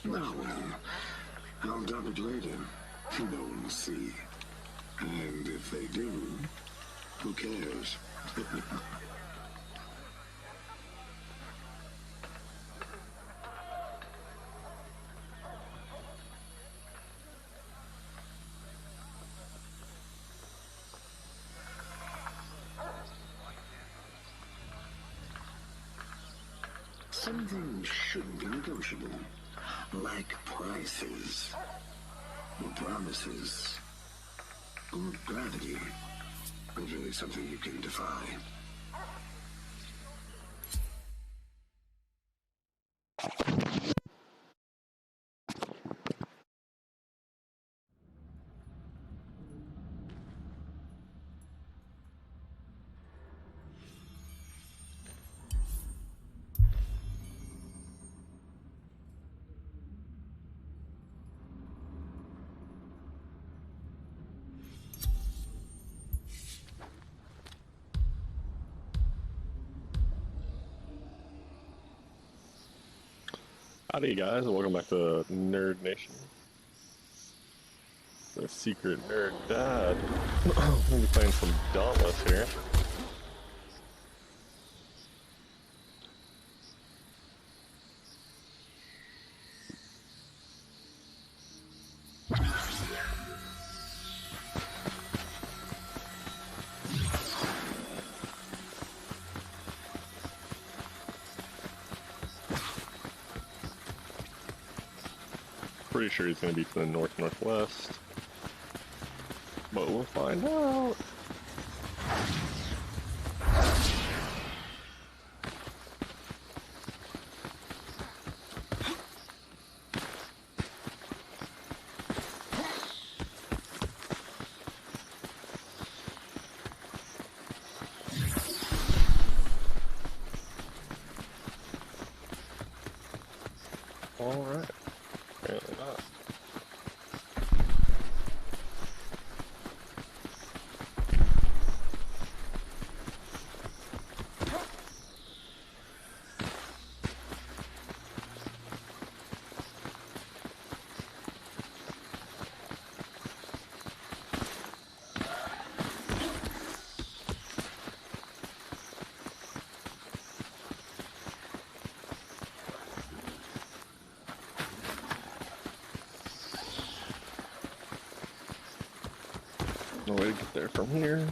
Now then, I'll dump it later. No one will see. And if they do, who cares? Some things shouldn't be negotiable, like prices, or promises, or gravity. It's really something you can defy. Howdy guys, and welcome back to Nerd Nation. The Secret Nerd Dad. We'll be playing some Dauntless here. Pretty sure he's going to be to the north-northwest, but we'll find out. All right. Apparently not. No way to get there from here.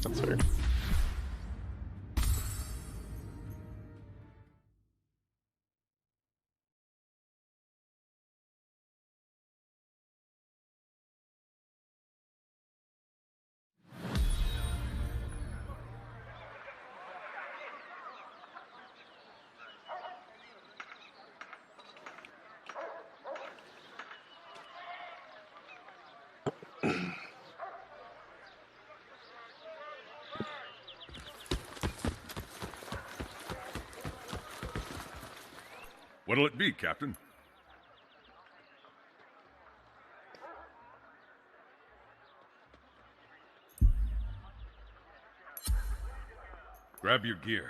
That's fair. What'll it be, Captain? Grab your gear.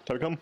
Time to come.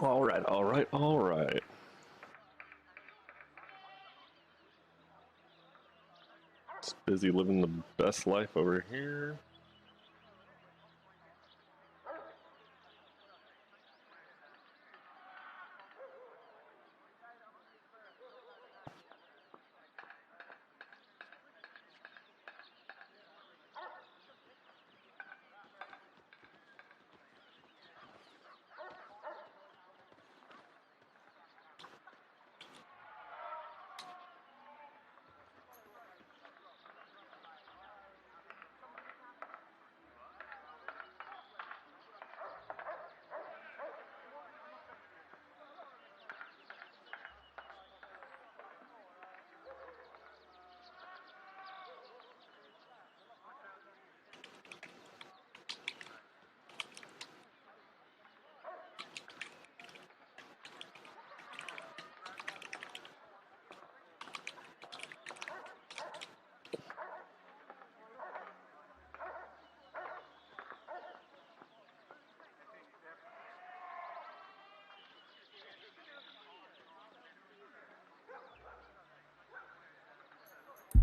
Alright, alright, alright. Just busy living the best life over here.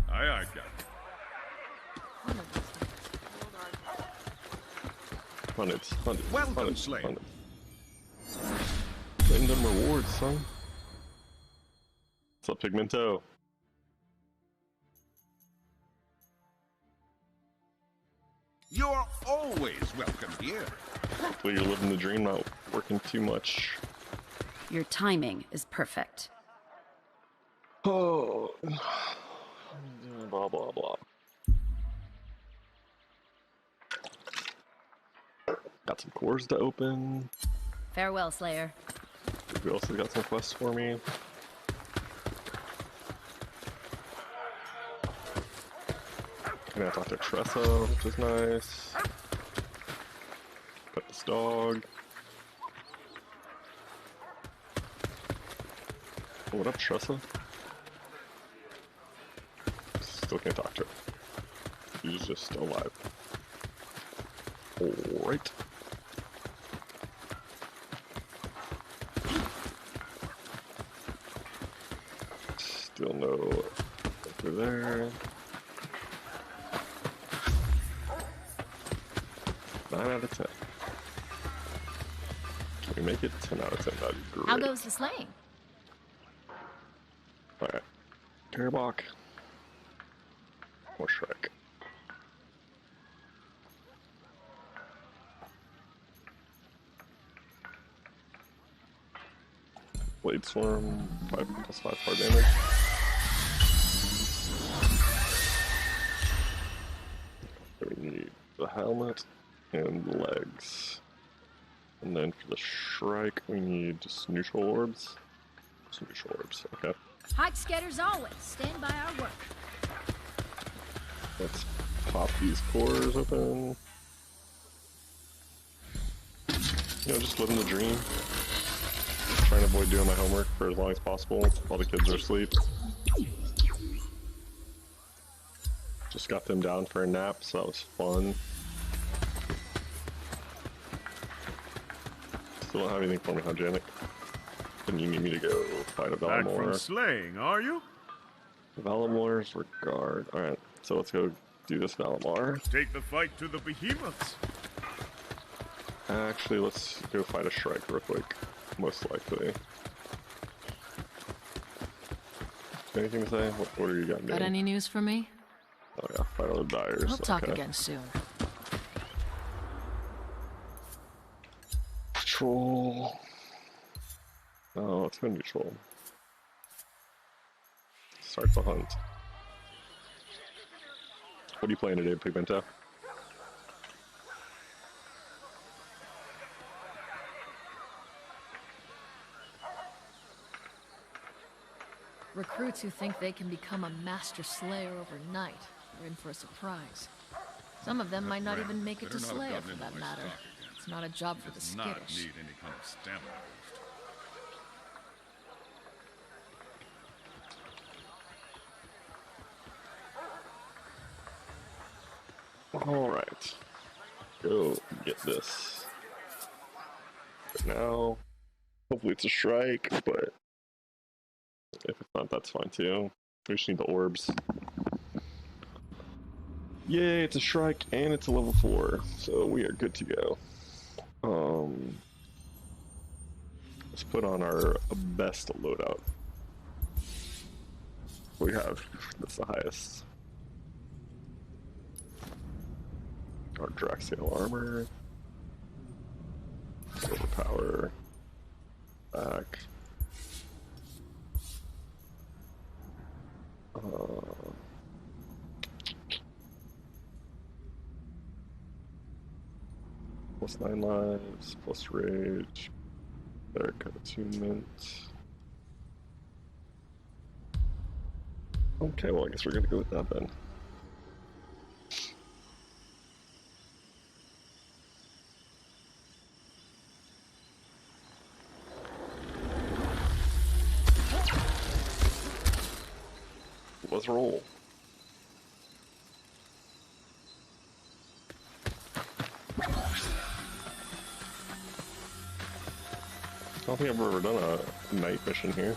Aye, aye, Captain. Hundreds, hundreds, Welcome, hundreds, Slayer. hundreds. Claim them rewards, son. What's up, Pigmento? You're always welcome here. Hopefully you're living the dream, not working too much. Your timing is perfect. Oh. Blah, blah, blah. Got some cores to open. Farewell, Slayer. Who else has got some quests for me? Gonna talk to Tressa, which is nice. Pet this dog. Oh, what up, Tressa? Still can't talk to her. She's just alive. Alright. Still no over there. 9 out of 10. Can we make it 10 out of 10? That'd be great. How goes the slaying? Alright. Tearbach. Or Shrek. Blade Swarm, 5+5 hard damage. We need the helmet and the legs. And then for the Shrike, we need just neutral orbs. Just neutral orbs, okay. Hike Sketters always. Stand by our work. Let's pop these cores open. You know, just living the dream. Trying to avoid doing my homework for as long as possible while the kids are asleep. Just got them down for a nap, so that was fun. Still don't have anything for me, huh, Janet? Then you need me to go fight a Back Valamor. from slaying, are you? Valamor's regard. Alright, so let's go do this Valamor. Take the fight to the behemoths. Actually, let's go fight a Shrike real quick. Most likely. Anything to say? What order you got, Got man? any news for me? Oh yeah, fight all the dyers. We'll talk okay. again soon. Troll. Oh, let's go neutral. Start the hunt. What are you playing today, Pigmento? Recruits who think they can become a master slayer overnight are in for a surprise. Some of them might not even make it to Better not have Slayer, gotten for into that my matter. stock again. It's not a job for the Does not skittish. need any kind of stamina boost. Alright. Go get this. But now, Hopefully it's a strike, but if it's not, that's fine too. We just need the orbs. Yay, it's a strike and it's a level 4, so we are good to go. Let's put on our best loadout. We have, that's the highest. Our Draxial armor. Overpower. Back. Plus 9 lives, plus rage, better cut attunement. Okay, well I guess we're gonna go with that then. Let's roll. I don't think I've ever done a night mission here.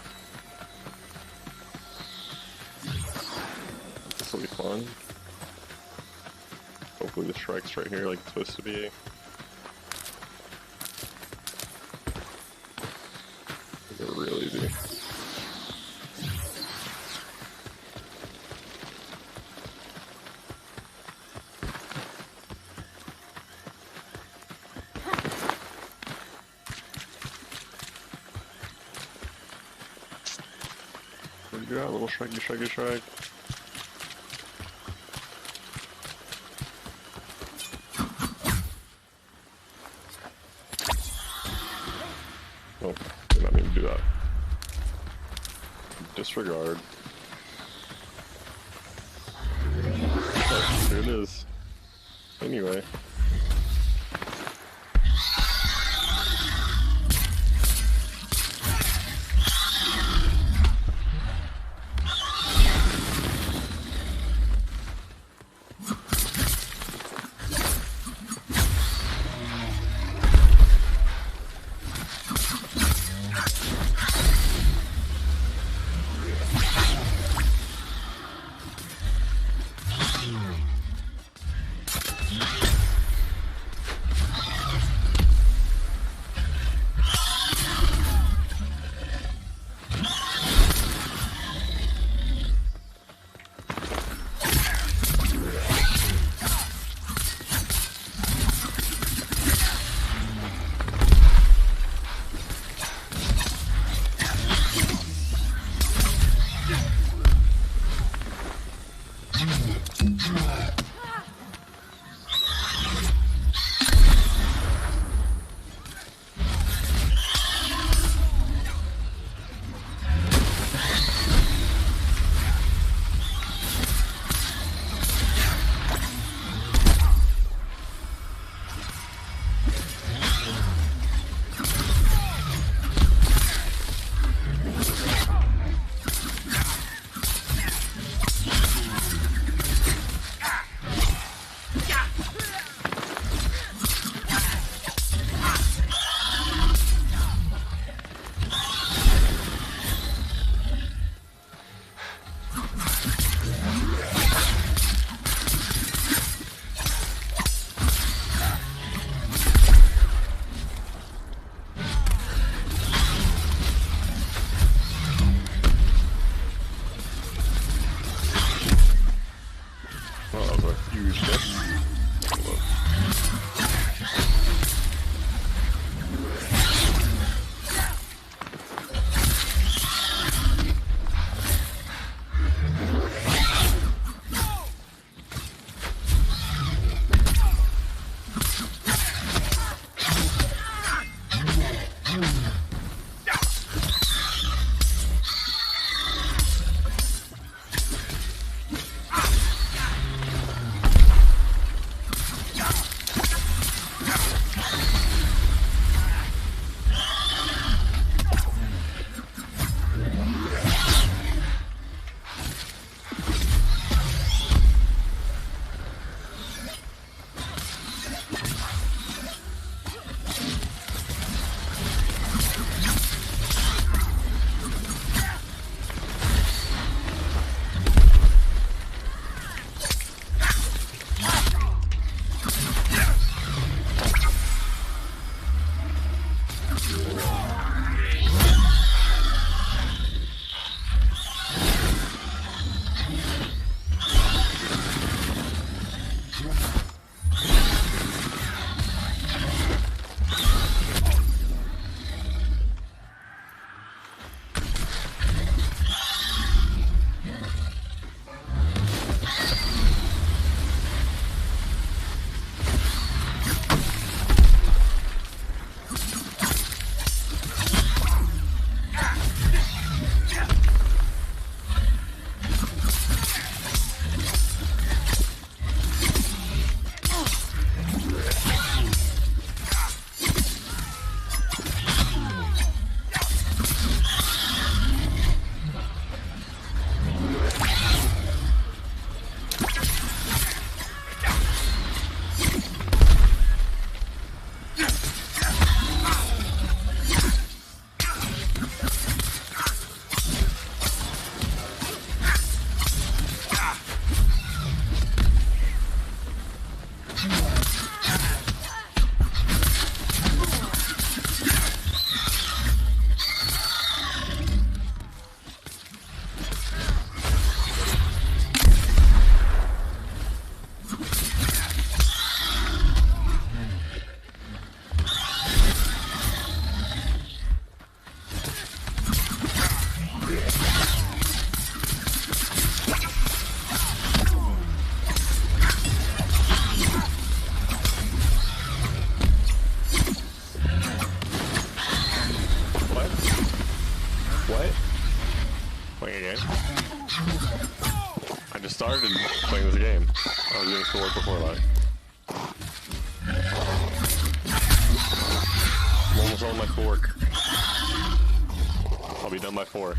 This will be fun. Hopefully the strike's right here like it's supposed to be. They're real easy. Yeah, little strike, strike, strike. Oh, did not mean to do that. Disregard. Oh, here it is. Anyway. just started playing this game. I was doing some work before that. I'm almost on my fork. I'll be done by 4.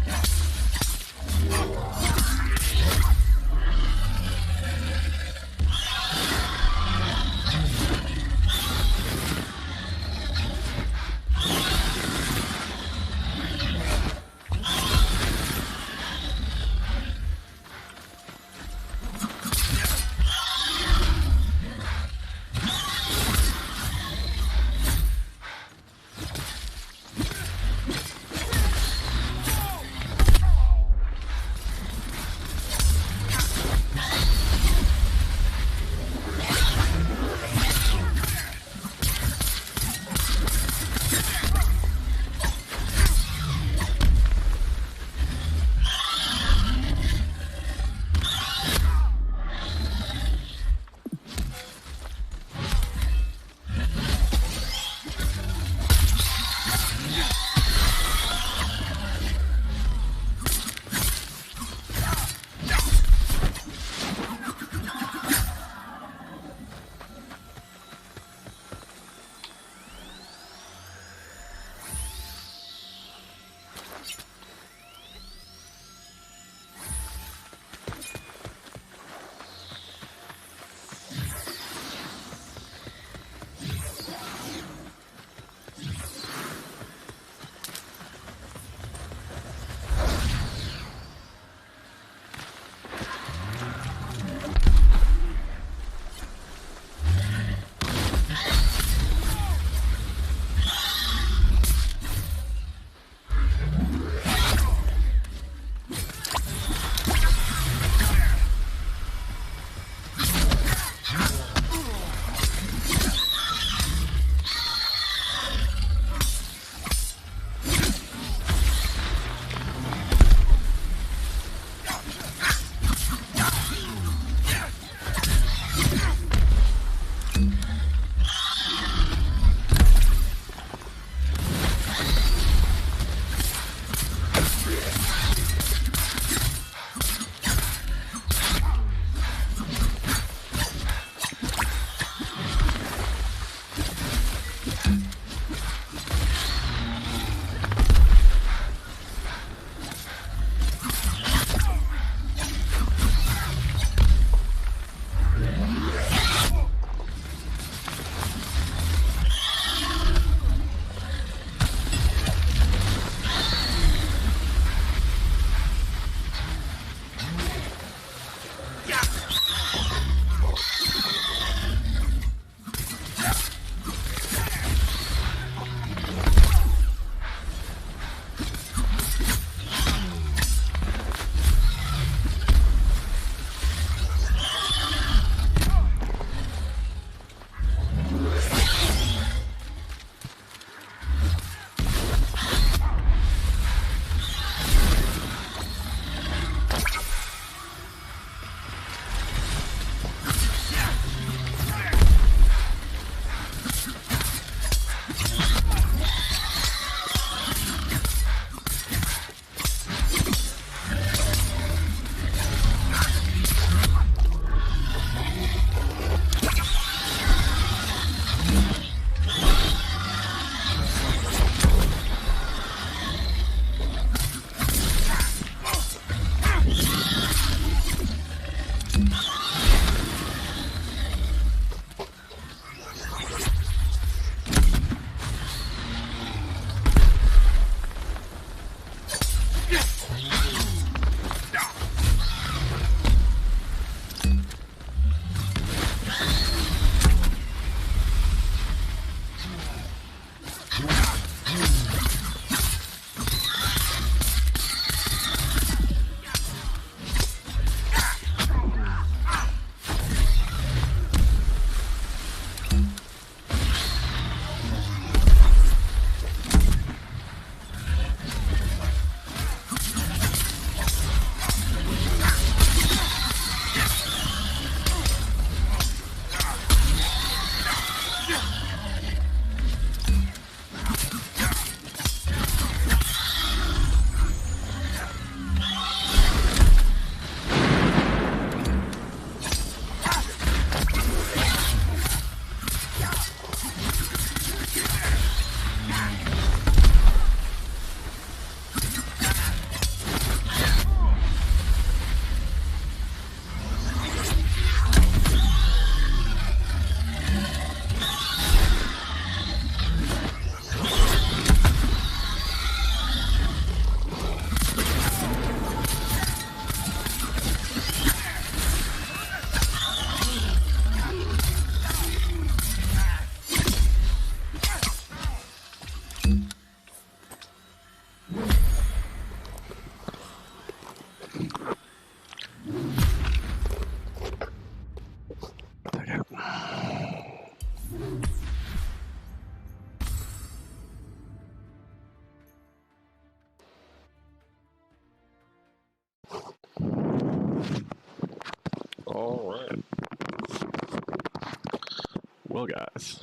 Well, guys,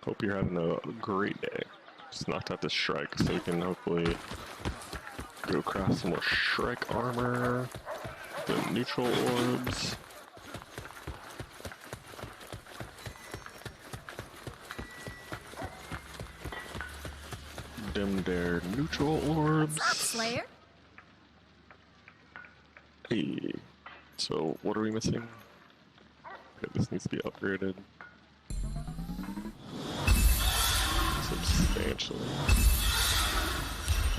hope you're having a great day. Just knocked out this Shrike so we can hopefully go craft some more Shrike armor, the neutral orbs. Them there neutral orbs. What's up, Slayer? Hey, so what are we missing? Okay, this needs to be upgraded substantially.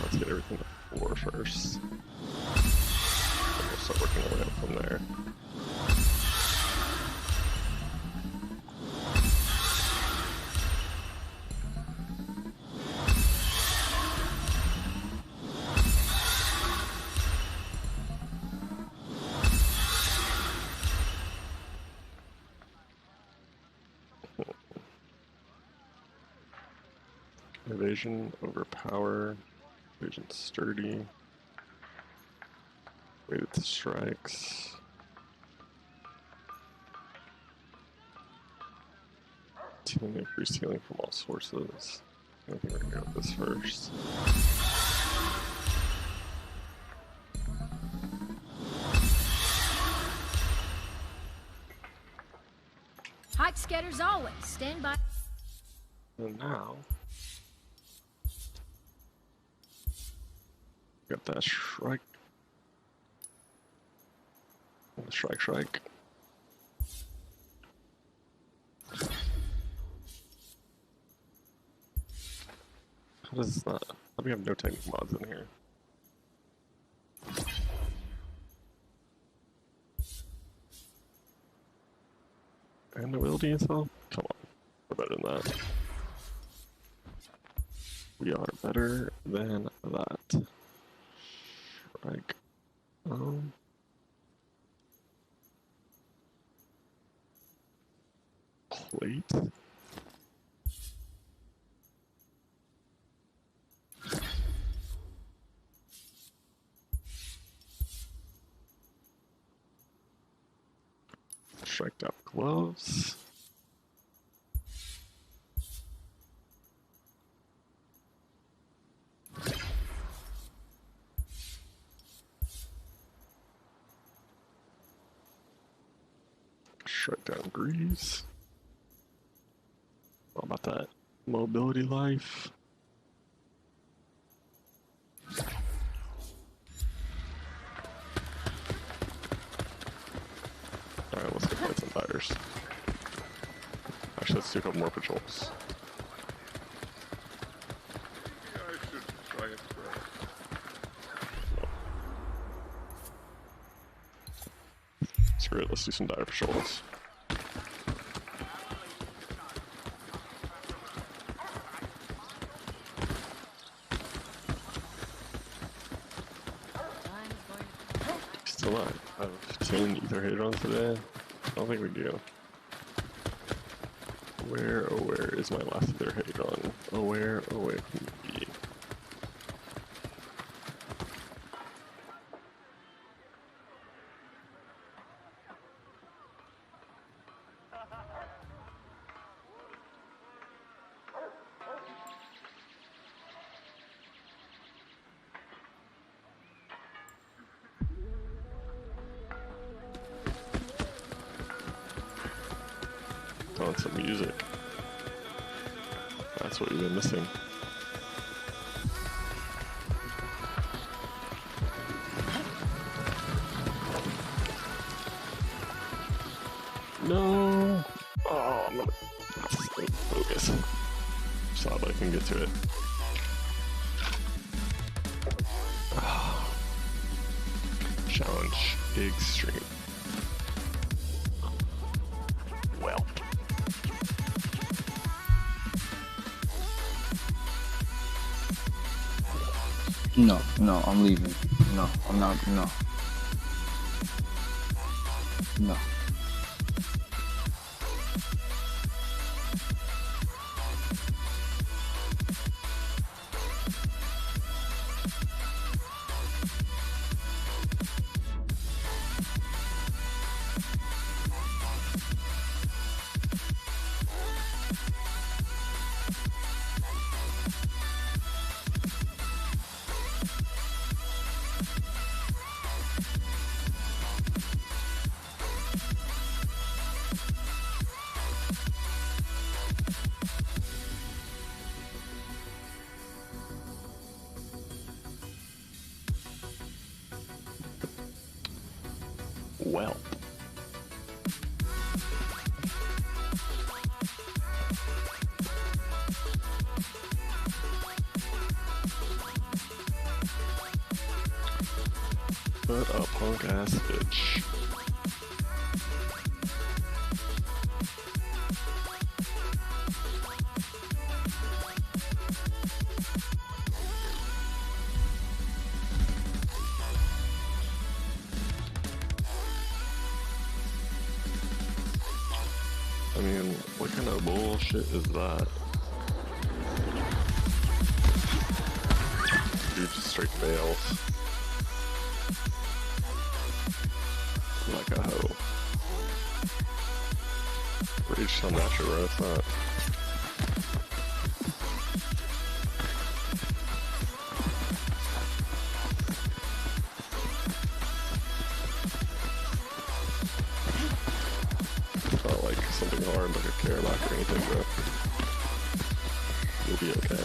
Let's get everything to 4 first. And we'll start working our way up from there. Evasion over power, evasion sturdy, weighted to strikes. Healing, increased healing from all sources. I think we're gonna go with this first. Hike scatters always. Stand by. And now, got that Shrike. The Shrike. How does this not? How do we have no technical mods in here? And the ability itself? Come on, we're better than that. We are better than that. Shrike. Plate. Striked out gloves. Strike down greaves. What about that mobility life? Alright, let's go fight some fighters. Actually, let's do a couple more patrols. I should try it first. Screw it, let's do some dire patrols. Still not. I have 15 ether hadrons today. I don't think we do. Where, oh where is my last ether hadron? Oh where can it be? On some music. That's what we've been missing. No! Oh, I'm gonna focus. Saw but I can get to it. Oh. Challenge extreme. Well. No, I'm leaving. No, I'm not, no. No. Well. What a punk ass bitch. I mean, what kind of bullshit is that? Dude just straight fails. Like a hoe. Reach on that shit, bro. It's not. It's not like something hard, like a Caradoc or anything, bro. You'll be okay.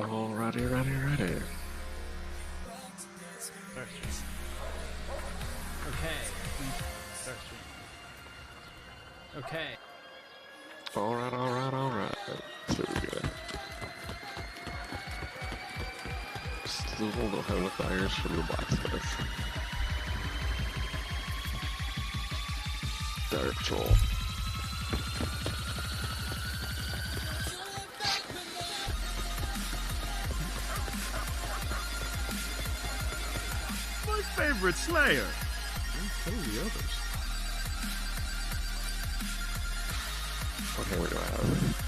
Alrighty, ready. Okay. Alright. So good. Still don't have enough irons for the blacksmith. Dark Troll. My favorite Slayer. So are the others. What hammer do I have?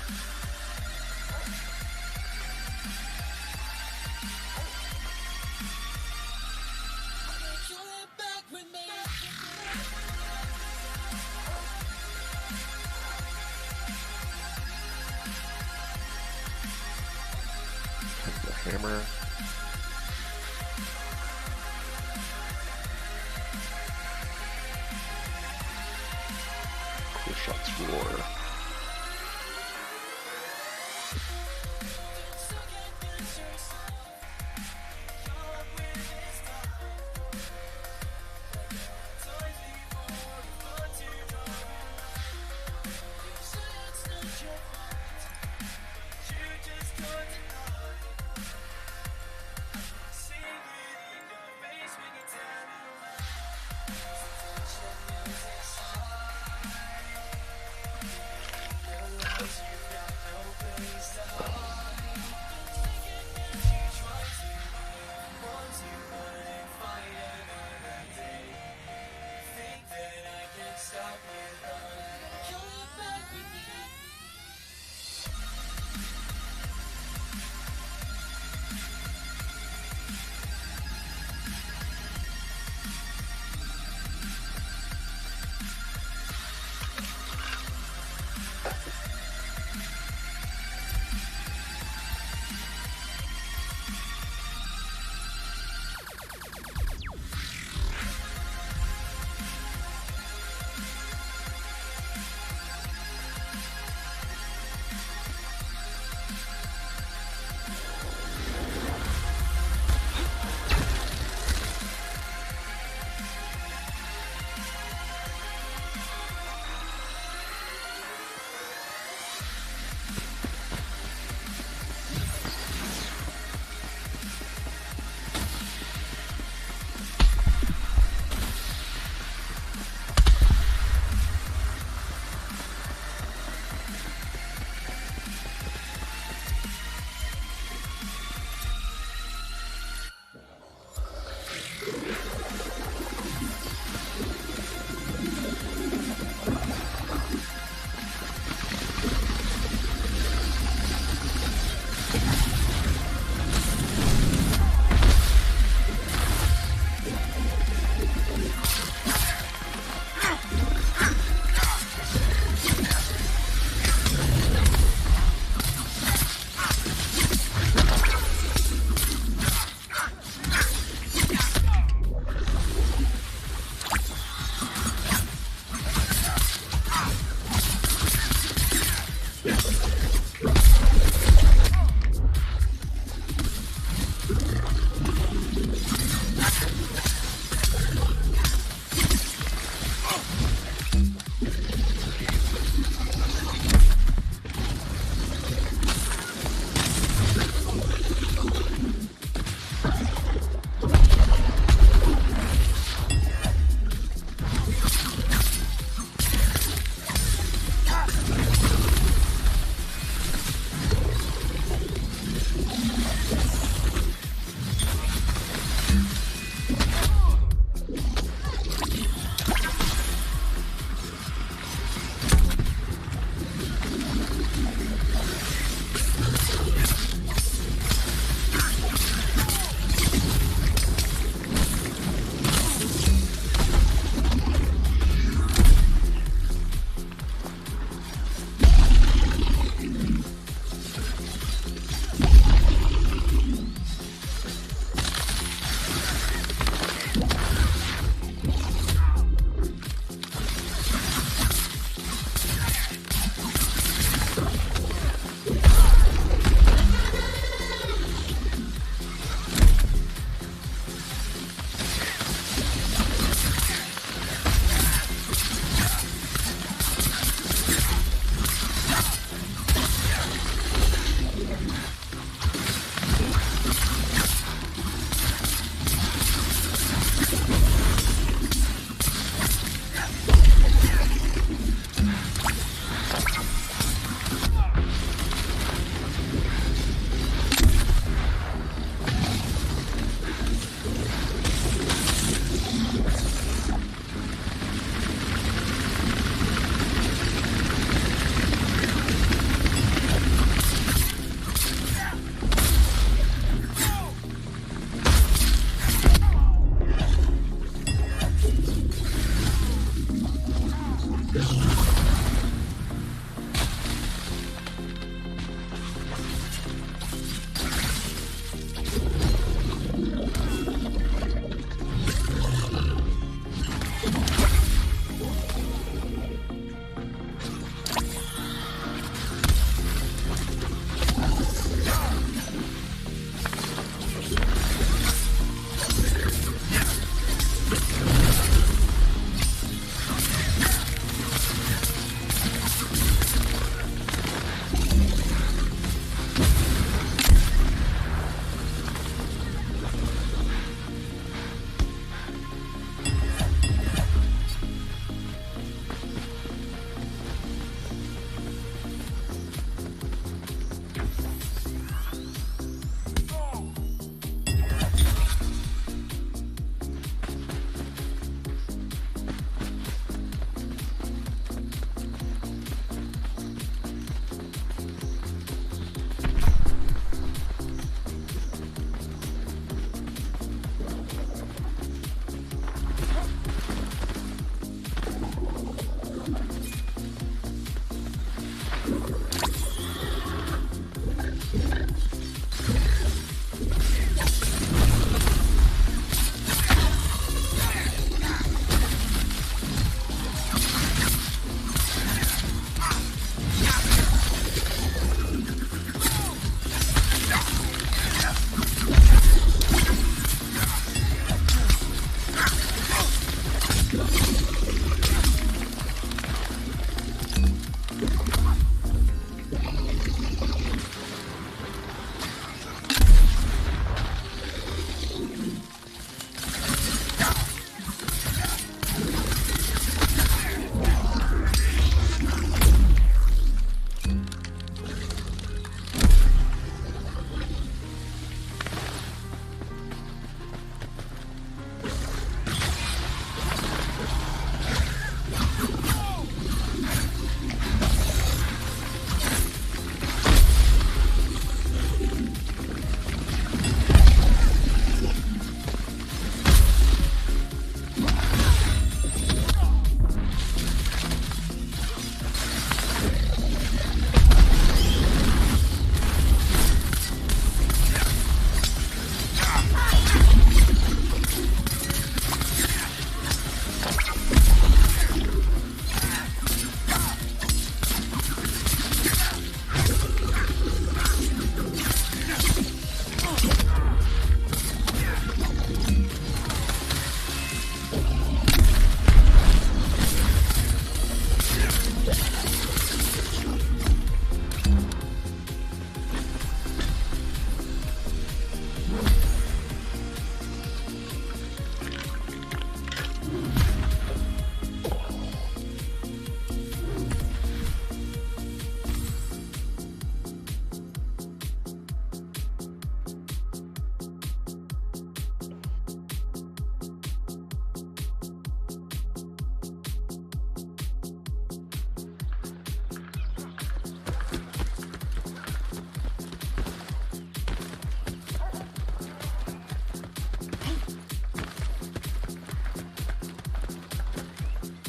The hammer. Cool shots roar.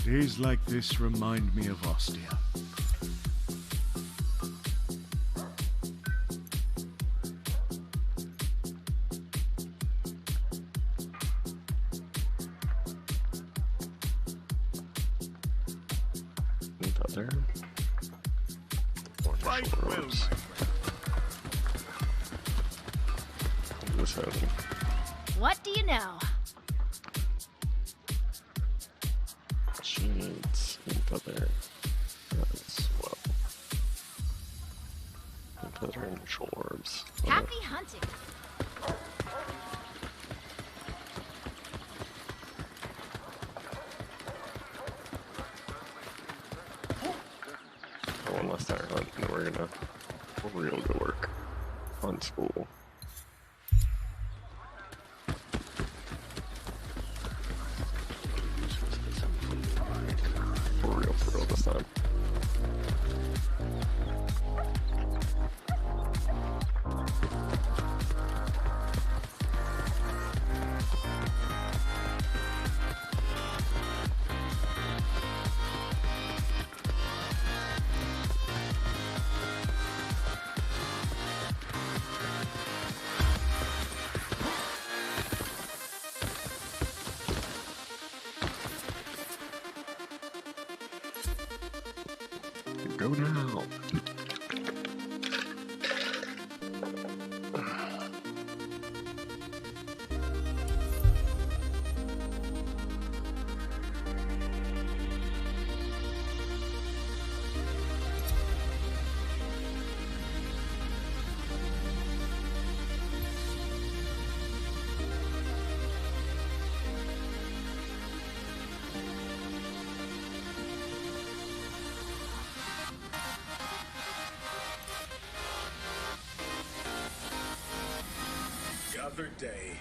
Days like this remind me of Ostia. There. Fight well, my friend. What's happening? What do you know? Sheets. There. As well. Other neutral orbs. Happy hunting. One last tire hunt, and then we're gonna real good work on school. For real this time. Go now. Other day.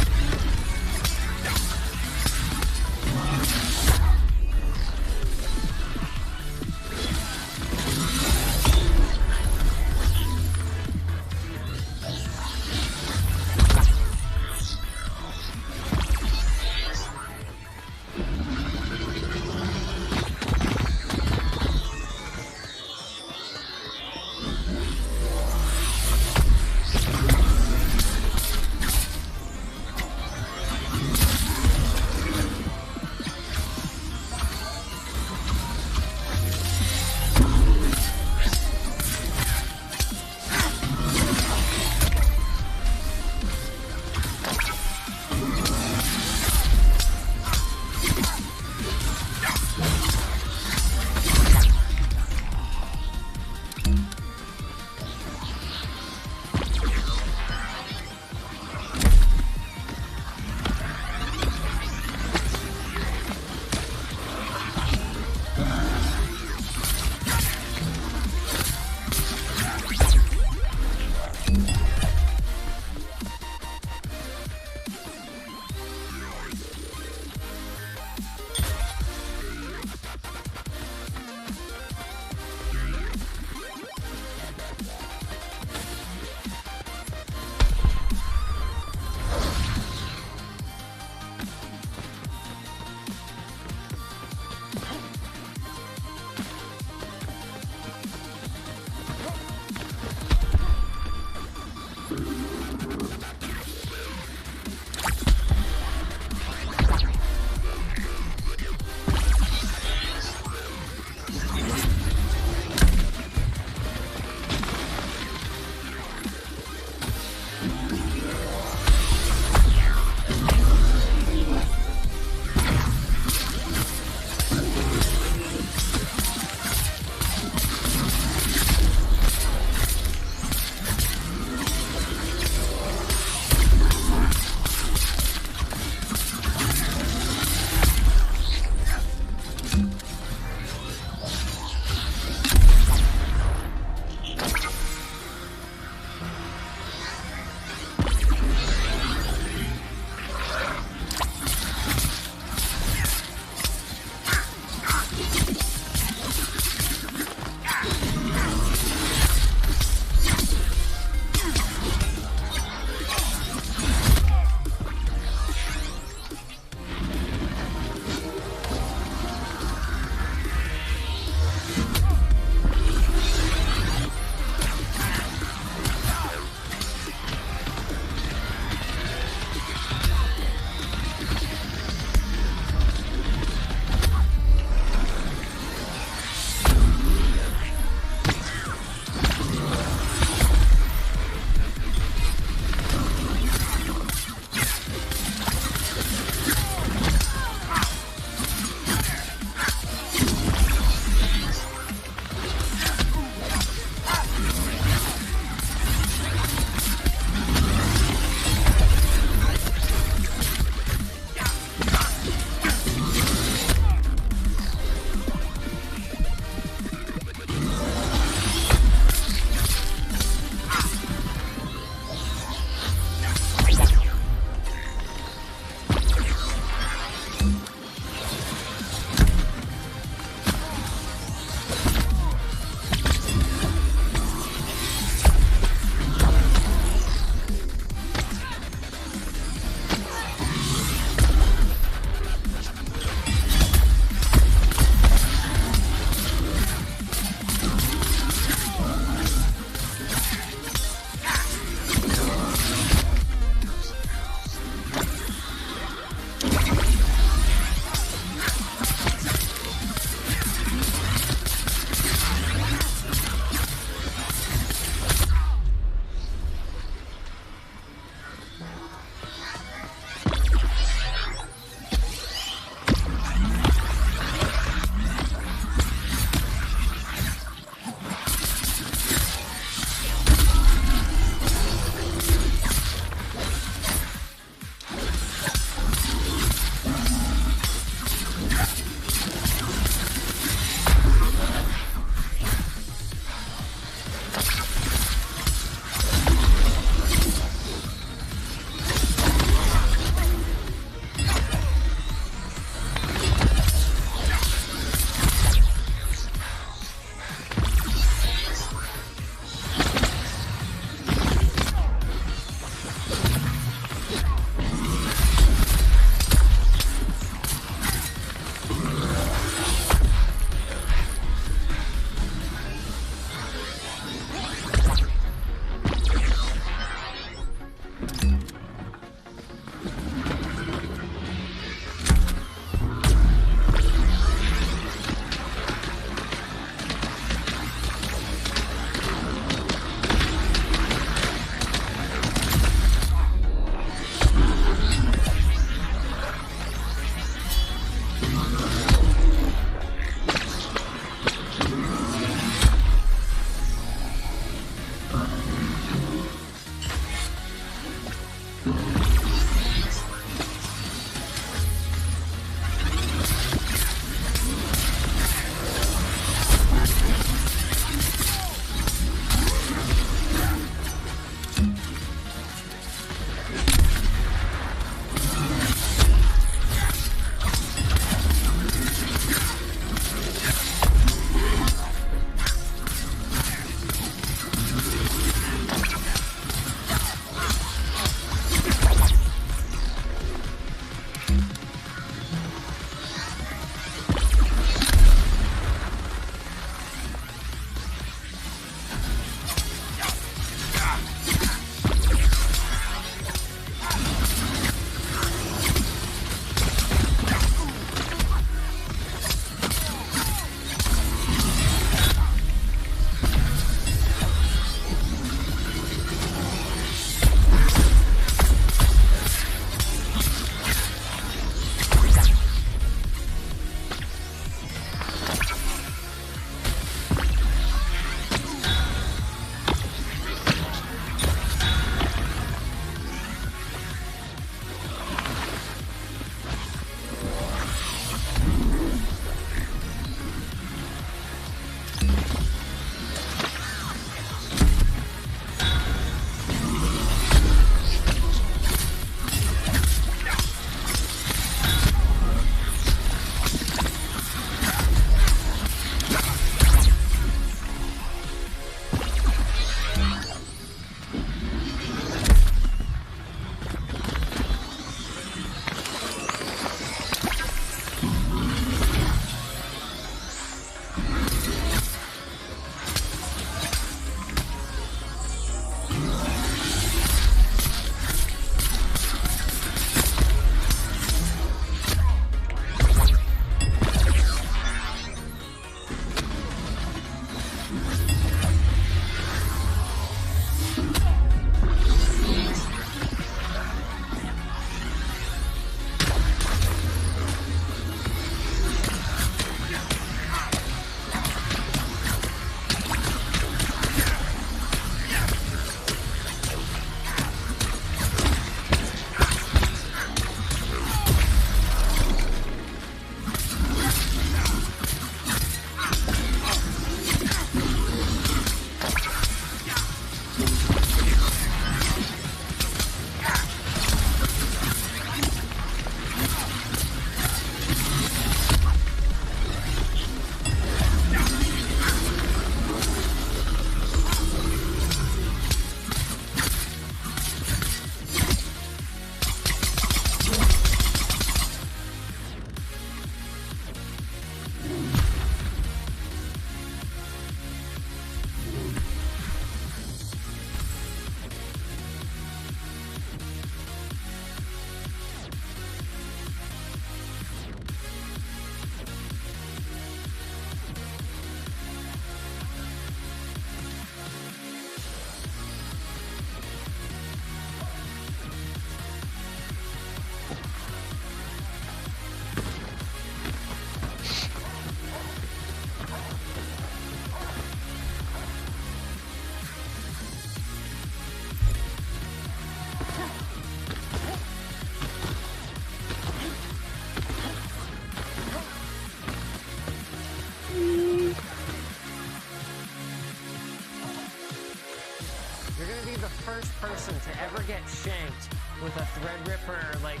You're gonna be the first person to ever get shanked with a Threadripper, like,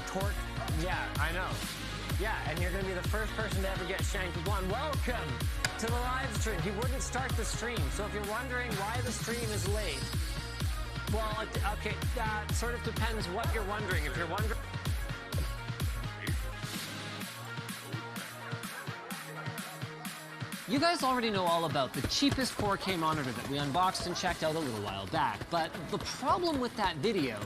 torque. Yeah, I know. Yeah, and you're gonna be the first person to ever get shanked with one. Welcome to the live stream. He wouldn't start the stream, so if you're wondering why the stream is late, well, okay, sort of depends what you're wondering. If you're wondering... You guys already know all about the cheapest 4K monitor that we unboxed and checked out a little while back, but the problem with that video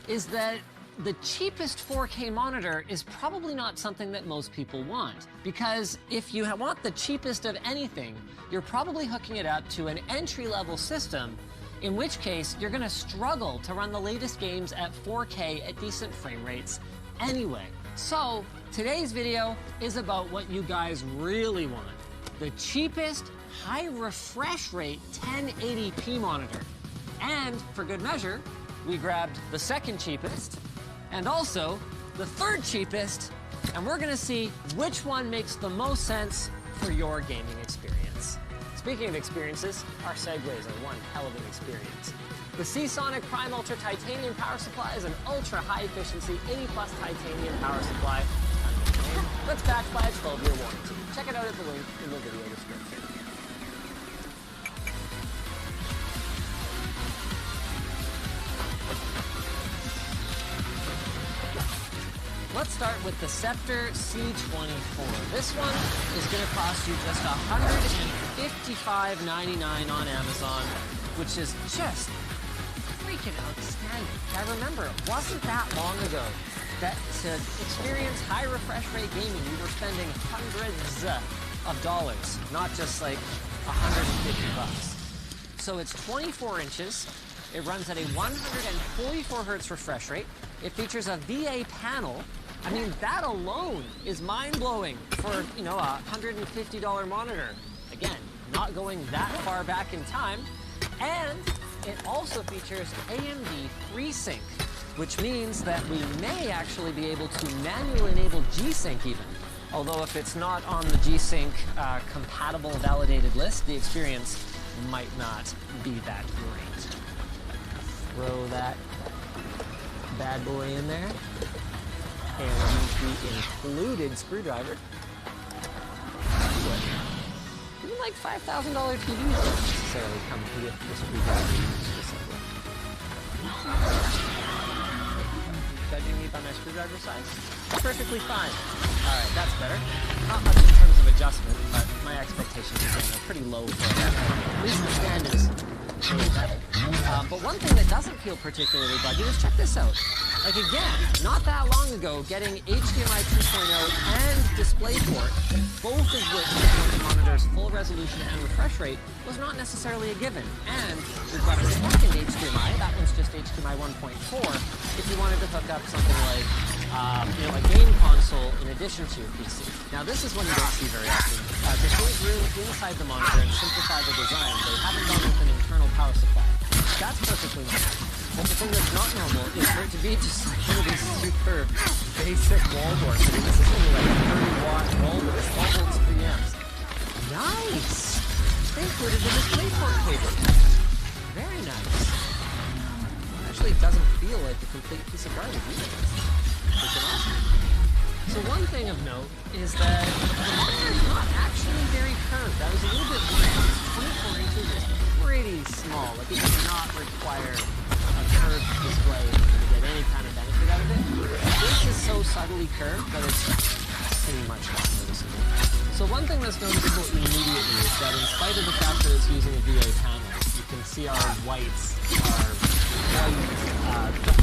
is that the cheapest 4K monitor is probably not something that most people want, because if you want the cheapest of anything, you're probably hooking it up to an entry-level system, in which case you're gonna struggle to run the latest games at 4K at decent frame rates anyway. So today's video is about what you guys really want. The cheapest, high refresh rate 1080p monitor. And for good measure, we grabbed the second cheapest and also the third cheapest, and we're gonna see which one makes the most sense for your gaming experience. Speaking of experiences, our segues are one hell of an experience. The Seasonic Prime Ultra Titanium power supply is an ultra high efficiency 80+ titanium power supply. That's backed by a 12-year warranty. Check it out at the link in the video description. Let's start with the Scepter C24. This one is going to cost you just $155.99 on Amazon, which is just freaking outstanding. Now remember, it wasn't that long ago that to experience high refresh rate gaming, you were spending hundreds of dollars, not just like $150. So it's 24 inches. It runs at a 144 hertz refresh rate. It features a VA panel. I mean, that alone is mind-blowing for, you know, a $150 monitor. Again, not going that far back in time. And it also features AMD FreeSync, which means that we may actually be able to manually enable G-Sync even. Although if it's not on the G-Sync compatible validated list, the experience might not be that great. Throw that bad boy in there. And use the included screwdriver. Even like $5,000 TVs don't necessarily come with the screwdriver specifically. Judging me by my screwdriver size? Perfectly fine. Alright, that's better. Not much in terms of adjustment, but my expectations again are pretty low for that. At least the stand is really better. But one thing that doesn't feel particularly buggy is check this out. Like again, not that long ago, getting HDMI 2.0 and DisplayPort, both of which support the monitor's full resolution and refresh rate, was not necessarily a given. And we've got a second HDMI, that one's just HDMI 1.4, if you wanted to hook up something like, you know, a game console in addition to your PC. Now this is one you don't see very often. To save room inside the monitor and simplify the design, they haven't gone with an internal power supply. That's perfectly normal. But the thing that's not normal is for it to be just like one of these super basic wall boards. I mean, this is only like a 30-watt wall with 12 volts 3 amps. Nice! They included the DisplayPort cable. Very nice. Actually, it doesn't feel like a complete piece of garbage either. Freaking awesome. So one thing of note is that the monitor is not actually very curved. I was a little bit worried. It's 24 inches. It's pretty small. Like, it does not require a curved display to get any kind of benefit out of it. This is so subtly curved that it's pretty much not noticeable. So one thing that's noticeable immediately is that in spite of the fact that it's using a VA panel, you can see our whites are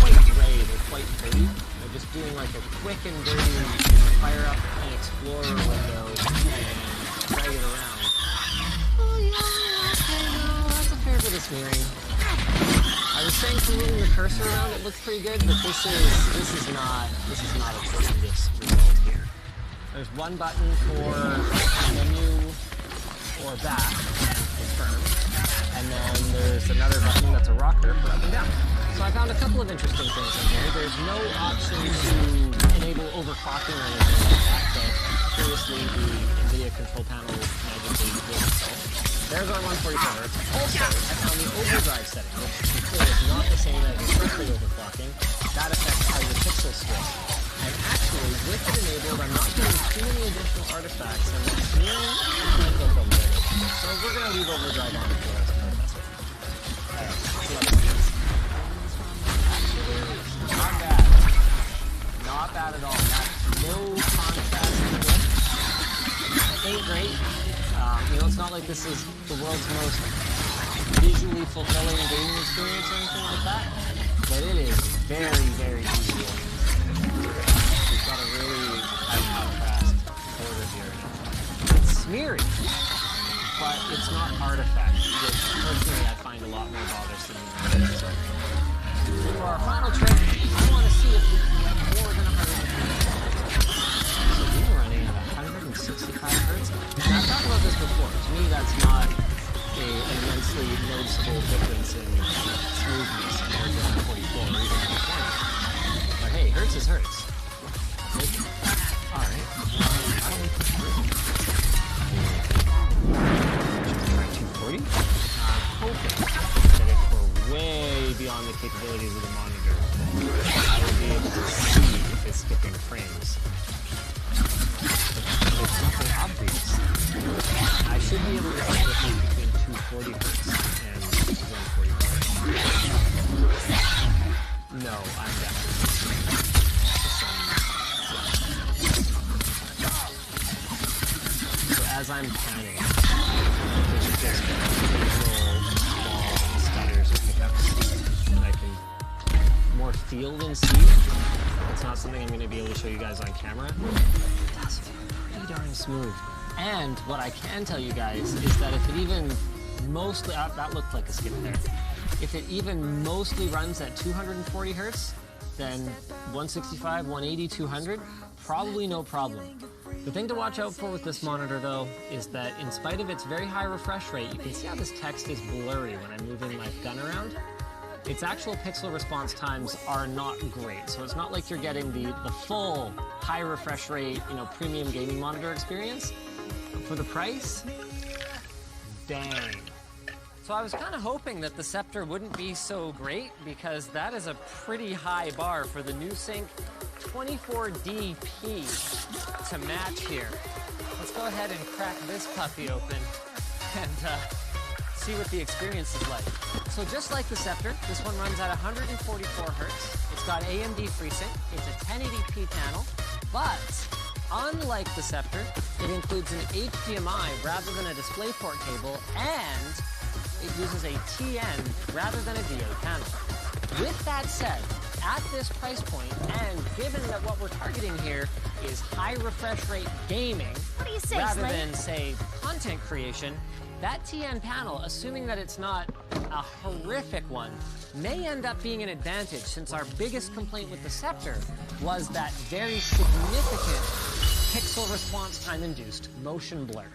quite gray, they're quite dirty. They're just doing like a quick and dirty fire up an Explorer window and drag it around. Oh yeah, okay, no, that's a fair bit of smearing. I was saying for moving the cursor around it looks pretty good, but this is not a tremendous result here. There's one button for menu or back, confirm, and then there's another button that's a rocker for up and down. So I found a couple of interesting things in here. There's no option to enable overclocking or anything like that, but curiously the NVIDIA control panel magically did itself. There's our 144 hertz. Also, I found the overdrive setting, which to be clear is not the same as strictly overclocking. That affects how your pixels switch. And actually, with it enabled, I'm not getting too many additional artifacts, and that's really good. So we're going to leave overdrive on for the rest of the lesson. Alright, see how this goes. Not bad. Not bad at all. That's no contrast in the look. Ain't great. You know, it's not like this is the world's most visually fulfilling gaming experience or anything like that, but it is very, very visual. We've got a really high contrast border here. It's smeary, but it's not artifact, which personally I find a lot more bothersome than that. So, for our final trick, I want to see if we can get more than 150. So we're running at 165 hertz. Now, I've talked about this before. To me, that's not an immensely noticeable difference in smoothness compared to 144 or even 120. But hey, hertz is hertz. Alright. How do we put hertz? Try 240? I'm hoping that if we're way beyond the capabilities of the monitor, I will be able to see if it's skipping frames. It's nothing obvious. I should be able to see the difference between 240 hertz and 140 hertz. No, I'm definitely so as I'm panning, there's just little walls and stutters or hiccups that I can more feel than see. It's not something I'm going to be able to show you guys on camera. That's pretty darn smooth. And what I can tell you guys is that if it even mostly, that looked like a skip there. If it even mostly runs at 240 hertz, then 165, 180, 200, probably no problem. The thing to watch out for with this monitor though, is that in spite of its very high refresh rate, you can see how this text is blurry when I'm moving my gun around. Its actual pixel response times are not great, so it's not like you're getting the full high refresh rate, you know, premium gaming monitor experience. For the price, dang. So I was kind of hoping that the Scepter wouldn't be so great, because that is a pretty high bar for the NewSync 24DP to match here. Let's go ahead and crack this puppy open and see what the experience is like. So just like the Scepter, this one runs at 144 hertz. It's got AMD FreeSync. It's a 1080p panel, but unlike the Scepter, it includes an HDMI rather than a DisplayPort cable, and it uses a TN rather than a DA panel. With that said, at this price point, and given that what we're targeting here is high refresh rate gaming, What do you say, rather Slade? than, say, content creation, that TN panel, assuming that it's not a horrific one, may end up being an advantage, since our biggest complaint with the Scepter was that very significant pixel response time induced motion blur.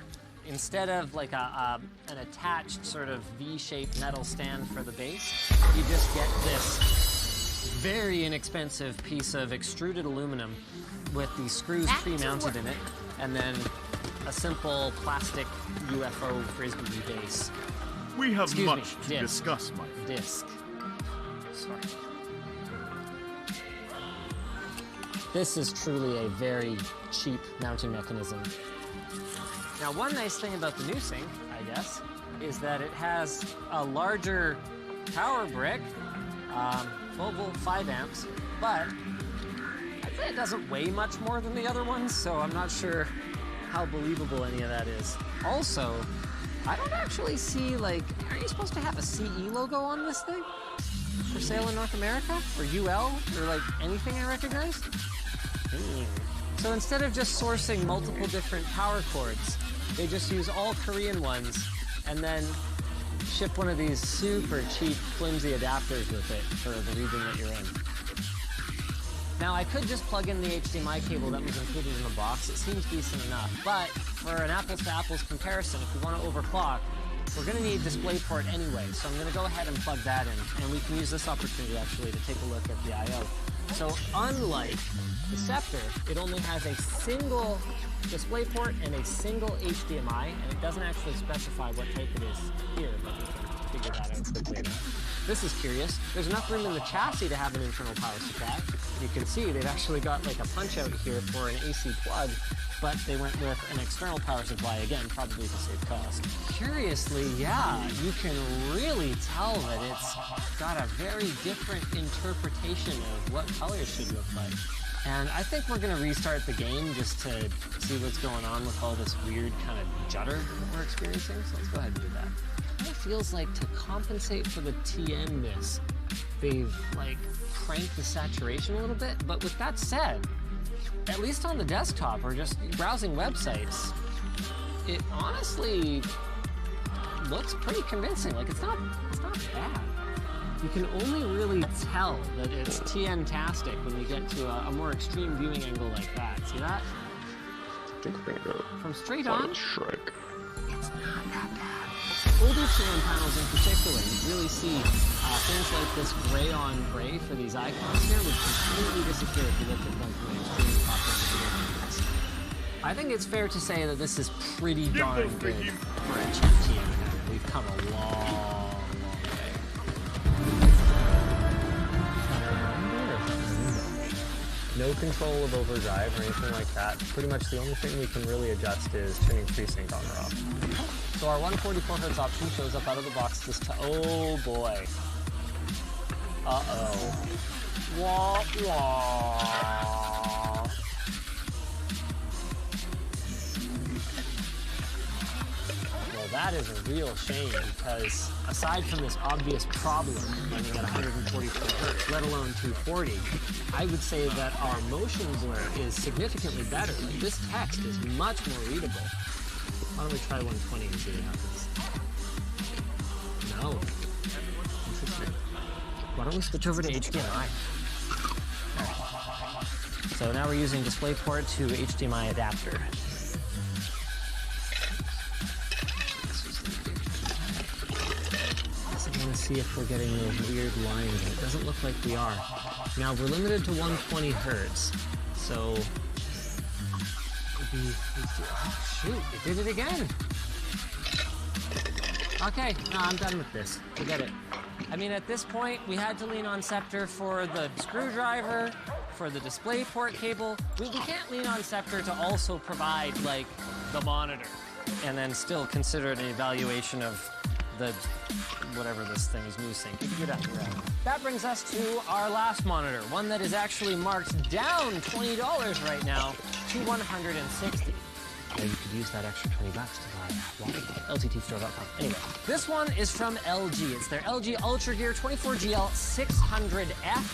Instead of like an attached sort of V-shaped metal stand for the base, you just get this very inexpensive piece of extruded aluminum with the screws pre-mounted in it, and then a simple plastic UFO frisbee base. We have Excuse much me, to disc. discuss, my friend. Disc. Sorry. This is truly a very cheap mounting mechanism. Now, one nice thing about the NewSync, I guess, is that it has a larger power brick, 12 volt 5 amps, but I'd say it doesn't weigh much more than the other ones, so I'm not sure how believable any of that is. Also, I don't actually see, like, are you supposed to have a CE logo on this thing? For sale in North America? Or UL? Or, like, anything I recognize? So instead of just sourcing multiple different power cords, they just use all Korean ones and then ship one of these super cheap, flimsy adapters with it for the region that you're in. Now, I could just plug in the HDMI cable that was included in the box. It seems decent enough. But for an apples-to-apples comparison, if we want to overclock, we're going to need DisplayPort anyway. So I'm going to go ahead and plug that in. And we can use this opportunity, actually, to take a look at the I/O. So unlike the Scepter, it only has a single DisplayPort and a single HDMI, and it doesn't actually specify what type it is here, but we can figure that out quickly enough. This is curious. There's enough room in the chassis to have an internal power supply. You can see they've actually got like a punch out here for an AC plug, but they went with an external power supply again, probably to save cost. Curiously, yeah, you can really tell that it's got a very different interpretation of what colors should look like. And I think we're gonna restart the game just to see what's going on with all this weird kind of judder that we're experiencing. So let's go ahead and do that. It feels like to compensate for the TN-ness, they've like cranked the saturation a little bit. But with that said, at least on the desktop or just browsing websites, it honestly looks pretty convincing. Like it's not bad. You can only really tell that it's TN-tastic when you get to a more extreme viewing angle like that. See that? I think we're gonna go From straight like on, Shrek. it's not that bad. Older TN panels in particular, you really see things like this gray on gray for these icons here would completely disappear if you looked at them from an extreme top. I think it's fair to say that this is pretty darn good for a cheap TN panel. We've come a long way. No control of overdrive or anything like that. Pretty much the only thing we can really adjust is turning FreeSync on or off. So our 144Hz option shows up out of the box this time. Oh boy. Uh-oh. Wah, wah. Well, that is a real shame because aside from this obvious problem running at 144 Hz, let alone 240, I would say that our motion blur is significantly better. Like this text is much more readable. Why don't we try 120 and see what happens? No. Interesting. Why don't we switch over to HDMI? Right. So now we're using DisplayPort to HDMI adapter. I want to see if we're getting those weird lines. It doesn't look like we are. Now we're limited to 120 Hertz, so shoot, it did it again. Okay, no, I'm done with this. Forget it. I mean, at this point, we had to lean on Scepter for the screwdriver, for the DisplayPort cable. We can't lean on Scepter to also provide, like, the monitor, and then still consider it an evaluation of the whatever this thing is, MuSync. You can get out here. That brings us to our last monitor, one that is actually marked down $20 right now to $160. And you could use that extra 20 bucks to buy LTTstore.com. Anyway, this one is from LG. It's their LG UltraGear 24GL 600F,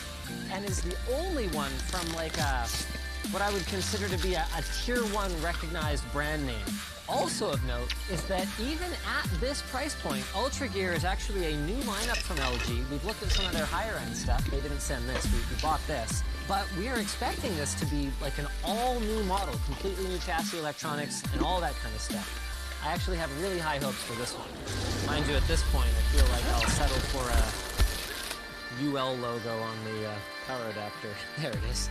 and is the only one from like what I would consider to be a tier 1 recognized brand name. Also of note is that even at this price point, UltraGear is actually a new lineup from LG. We've looked at some of their higher end stuff. They didn't send this, we bought this. But we are expecting this to be like an all new model, completely new chassis electronics and all that kind of stuff. I actually have really high hopes for this one. Mind you, at this point, I feel like I'll settle for a UL logo on the power adapter. There it is.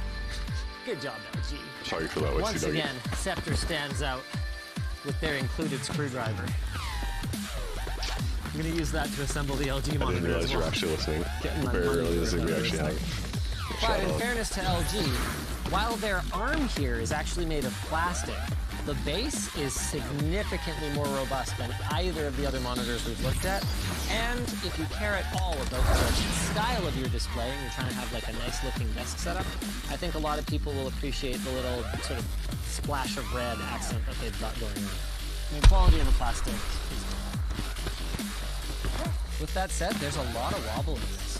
Good job, LG. Sorry for that. Once again, Scepter stands out with their included screwdriver. I'm going to use that to assemble the LG monitor. I didn't realize you were actually listening. Very early this week we actually have. But in fairness to LG, while their arm here is actually made of plastic, the base is significantly more robust than either of the other monitors we've looked at. And if you care at all about the style of your display and you're trying to have like a nice looking desk setup, I think a lot of people will appreciate the little sort of splash of red accent that they've got going on. I mean, quality of the plastic is good. With that said, there's a lot of wobble in this.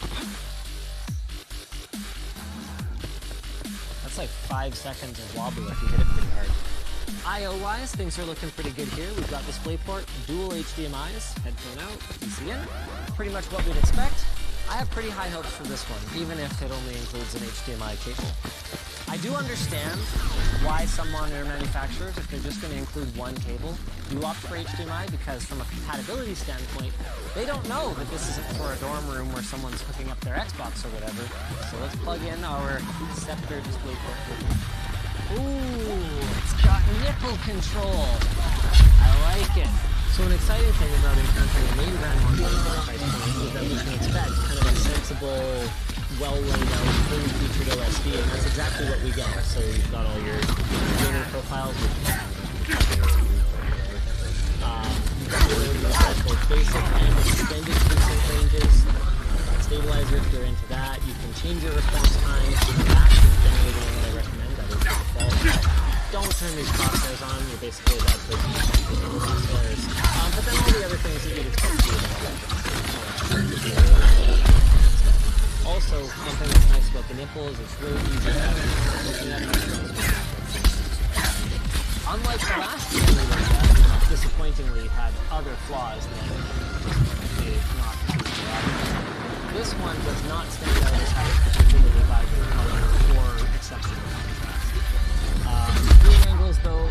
That's like 5 seconds of wobble if you hit it pretty hard. I/O-wise, things are looking pretty good here. We've got DisplayPort, dual HDMIs, headphone out, PC in. Pretty much what we'd expect. I have pretty high hopes for this one, even if it only includes an HDMI cable. I do understand why some monitor manufacturers, if they're just going to include one cable, do opt for HDMI because from a compatibility standpoint, they don't know that this isn't for a dorm room where someone's hooking up their Xbox or whatever. So let's plug in our Scepter DisplayPort. Ooh, it's got nipple control. I like it. So an exciting thing about encountering a main Grand Marshal price point is that we can expect kind of a sensible, well-laid out, fully featured OSD, and that's exactly what we get. So you've got all your gaming profiles with both basic and extended preset ranges. Stabilizer if you're into that. You can change your response time. That is generally the one that I recommend. That is the default. Don't turn these crosshairs on. You're basically allowed to crosshairs. But then all the other things that you'd expect to do. Also, one thing that's nice about the nipple is it's really easy to have. Unlike the last game we looked at, disappointingly had other flaws that did not completely obvious. This one does not stand out as having particularly vibrant color or exceptional contrast. Viewing angles, though,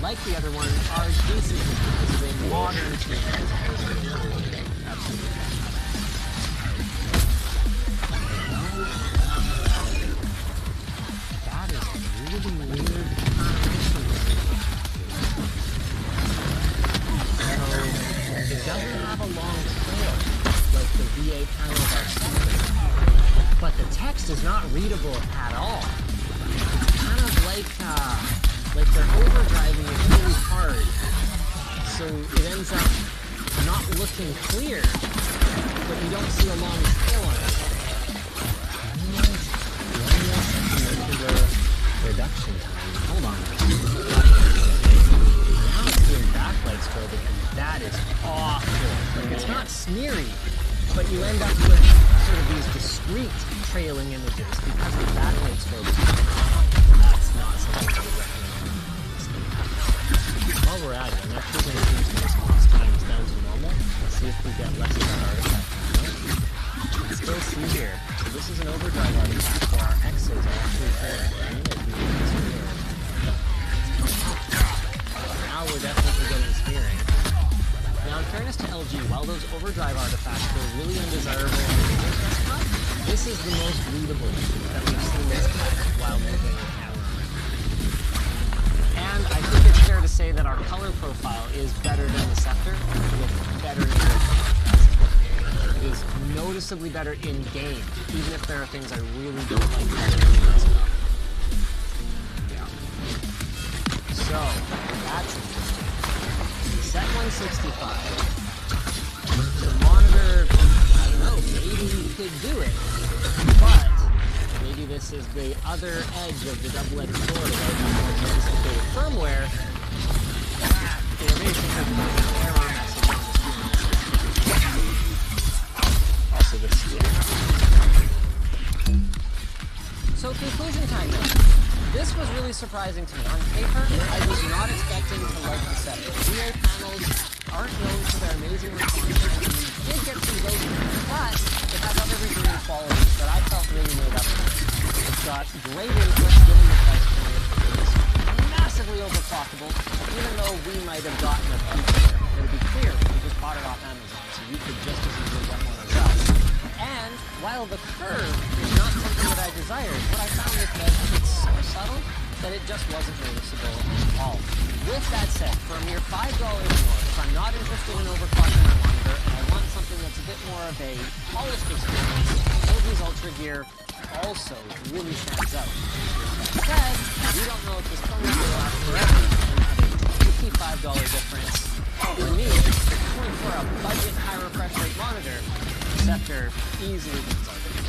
like the other one, are decent because of a modern team. Absolutely. That is a really weird combination. So, it doesn't have a long trail like the VA panels are standard, but the text is not readable at all. It's kind of like they're overdriving it really hard, so it ends up not looking clear, but you don't see a long trail on it. Reduction time. Hold on. Now it's doing backlight strobing, and that is awful. Like, it's not smeary, but you end up with sort of these discrete trailing images because of backlight strobing. That's not something I would recommend. While we're at it, I'm actually going to change the response times down to normal. Let's see if we get less of an artifact. You can still see here. So this is an overdrive artifact where our X's are actually trailing green as we do this here. Now we're definitely getting smearing. Now, in fairness to LG, while those overdrive artifacts were really undesirable in the Windows desktop, this is the most readable that we've seen this cut while moving the camera. And I think it's fair to say that our color profile is better than the Scepter, with better contrast. It is noticeably better in-game, even if there are things I really don't like about the desktop. Yeah. So, that's interesting. Set 165. The monitor, I don't know, maybe you could do it, but maybe this is the other edge of the double-edged sword about more sophisticated firmware. They're basically putting an error message on the screen. Also the skin. So conclusion time then. This was really surprising to me. On paper, I was not expecting to like the set. VA panels aren't known for their amazing responses, and we did get some roading, but it has other redeeming qualities that I felt really made up for it. It's got great input given the price point. It's massively overclockable, even though we might have gotten a feature. To be clear, we just bought it off Amazon, so you could just as easily get one ourselves. And while the curve is not something that I desired, what I found with it is it's so subtle that it just wasn't noticeable at all. With that said, for a mere $5 more, if I'm not interested in overclocking my monitor and I want something that's a bit more of a polished experience, LG's Ultra Gear also really stands out. That said, we don't know if this phone will last forever, and having a $55 difference, for me, going for a budget high refresh rate monitor, Scepter easily beats our pick.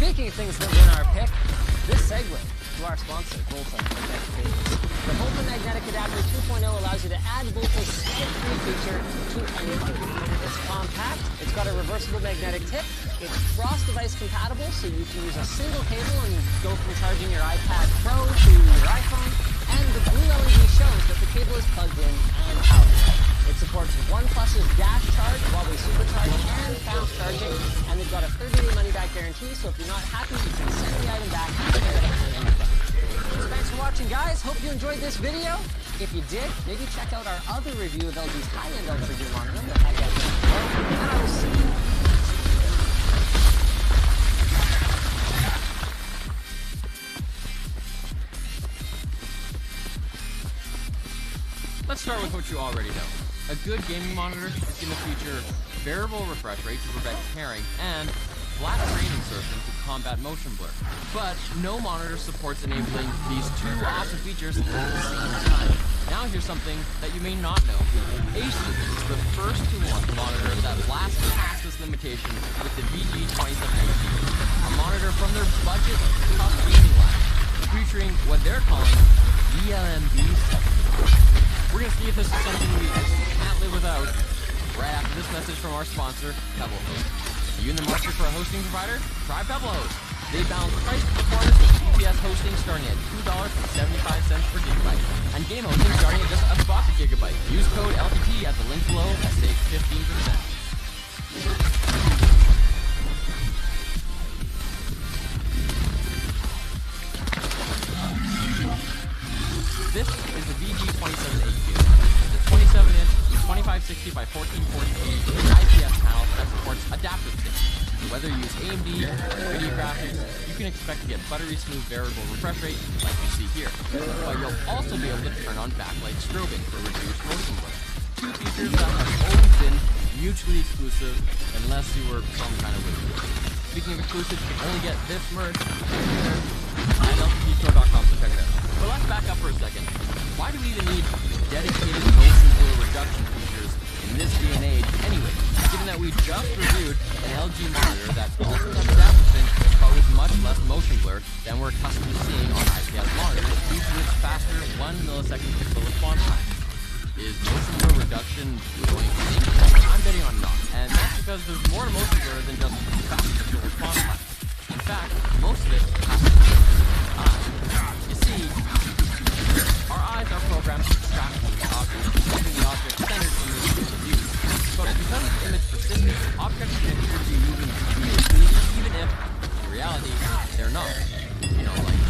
Speaking of things that win our pick, this segue to our sponsor, Volta Magnetic Cables. The Volta Magnetic Adapter 2.0 allows you to add Volta's skid-free feature to any cable. It's compact, it's got a reversible magnetic tip, it's cross-device compatible, so you can use a single cable and go from charging your iPad Pro to your iPhone, and the blue LED shows that the cable is plugged in and powered. It supports OnePlus's Dash Charge, Huawei Supercharge, and fast charging, and they've got a 30-day money-back guarantee, so if you're not happy, you can send the item back and get it for your money. So thanks for watching, guys. Hope you enjoyed this video. If you did, maybe check out our other review of LG's high-end Ultra Gear monitor that I got. start with what you already know. A good gaming monitor is going to feature variable refresh rate to prevent tearing and flat screen insertion to combat motion blur. But no monitor supports enabling these two awesome features at the same time. Now here's something that you may not know. Asus is the first to launch a monitor that blasts past this limitation with the VG2780, a monitor from their budget tough gaming lab, featuring what they're calling ELMB. We're gonna see if this is something we can't live without right after this message from our sponsor, Pebblehost. You in the market for a hosting provider? Try Pebblehost. They balance price performance with GPS hosting starting at $2.75 per gigabyte, and game hosting starting at just $1 a gigabyte. Use code LTT at the link below and save 15%. This is the VG2780. It's a 27-inch, 2560 by 1440p IPS panel that supports adaptive sync. Whether you use AMD or NVIDIA graphics, you can expect to get buttery smooth variable refresh rate like you see here. But you'll also be able to turn on backlight strobing for reduced motion blur. Two features that have always been mutually exclusive unless you were some kind of wizard. Speaking of exclusives, you can only get this merch at LTTpro.com, so check it out. But let's back up for a second. Why do we even need dedicated motion blur reduction features in this day and age anyway, given that we just reviewed an LG monitor that also has adaptive sync but with much less motion blur than we're accustomed to seeing on IPS monitors due to its faster 1 millisecond pixel response time. Is motion blur reduction going extinct? I'm betting on not, and that's because there's more to motion blur than just fast pixel response time. In fact, most of it has to do with the eye. You see, our eyes are programmed to track the object, keeping the object centered in the field of view. But because of image persistence, objects can appear to be moving continuously, even if, in reality, they're not. You know, like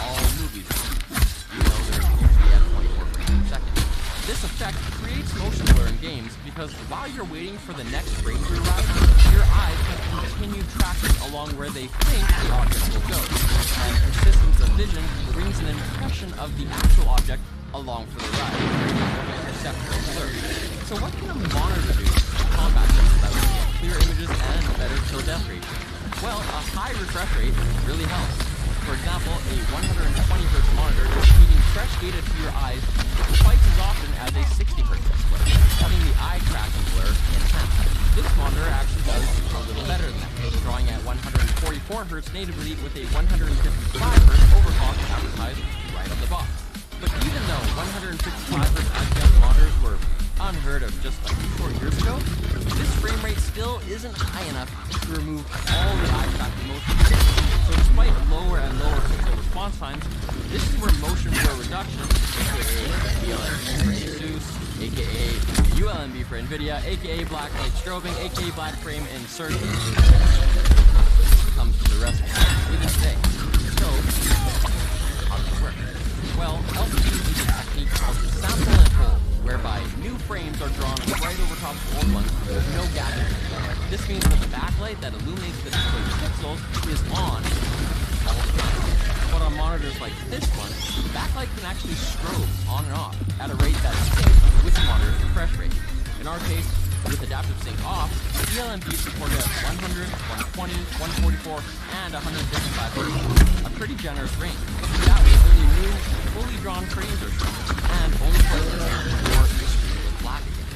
all movies, even though they're usually at 24 frames per second. This effect creates motion blur in games because while you're waiting for the next frame to arrive, your eyes can continue tracking along where they think the object will go. And persistence of vision brings an impression of the actual object along for the ride, perceptual blur. So what can a monitor do to combat this so that we get clear images and better kill-death ratio? Well, a high refresh rate really helps. For example, a 120Hz monitor is feeding fresh data to your eyes twice as often as a 60Hz display, cutting the eye tracking blur in half. This monitor actually does a little better than that, drawing at 144Hz natively with a 155Hz overclock advertised right on the box. But even though 155Hz IPS monitors were unheard of just a few short years ago, this frame rate still isn't high enough to remove all the eye tracking motion. So despite lower and lower pixel response times, this is where motion blur reduction, aka ELMB for Asus, aka ULMB for NVIDIA, aka blacklight strobing, aka black frame insertion, comes to the rescue even today. So, how does it work? Well, LCD uses a technique called sample and hold, whereby new frames are drawn right over top of old ones with no gap in it. This means that the backlight that illuminates the display pixels is on all the time. But on monitors like this one, the backlight can actually strobe on and off at a rate that's syncs with the monitor's refresh rate. In our case, with adaptive sync off, ELMB supported 100, 120, 144, and 155 Hz, a pretty generous range. That way, only new, fully drawn frames are shown, and only places before the screen goes black again.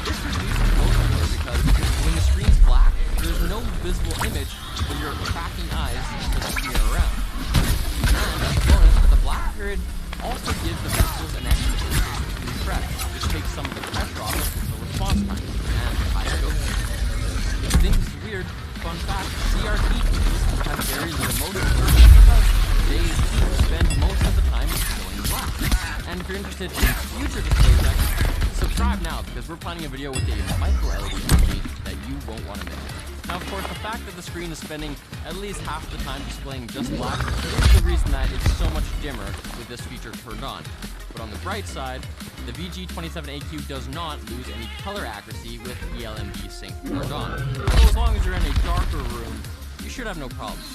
This reduces motion blur because when the screen's black, there's no visible image when you're tracking eyes to the screen around. And as a bonus, the black period also gives the pixels an extra boost to refresh, which takes some of the pressure off of the response time and higher dosage. If you think this is weird, fun fact, CRT keys have very little motion blur because they spend most of the time going black. And if you're interested in future display tech, subscribe now because we're planning a video with a micro LED company that you won't want to miss. Now, of course, the fact that the screen is spending at least half the time displaying just black is the reason that it's so much dimmer with this feature turned on. But on the bright side, the VG27AQ does not lose any color accuracy with ELMB sync turned on. So as long as you're in a darker room, you should have no problems.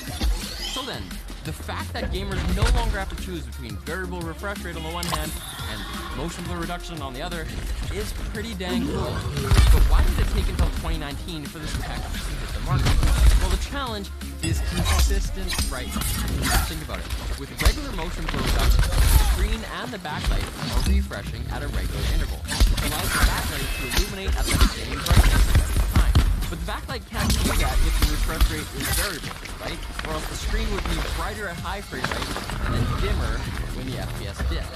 So then, the fact that gamers no longer have to choose between variable refresh rate on the one hand and motion blur reduction on the other is pretty dang cool. But why did it take until 2019 for this tech to hit the market? Well, the challenge is consistent brightness. Think about it. With regular motion blur reduction, the screen and the backlight are refreshing at a regular interval. It allows the backlight to illuminate at the same brightness every time. But the backlight can't do that if the refresh rate is variable, right? Or else the screen would be brighter at high frame rate and then dimmer when the FPS dips.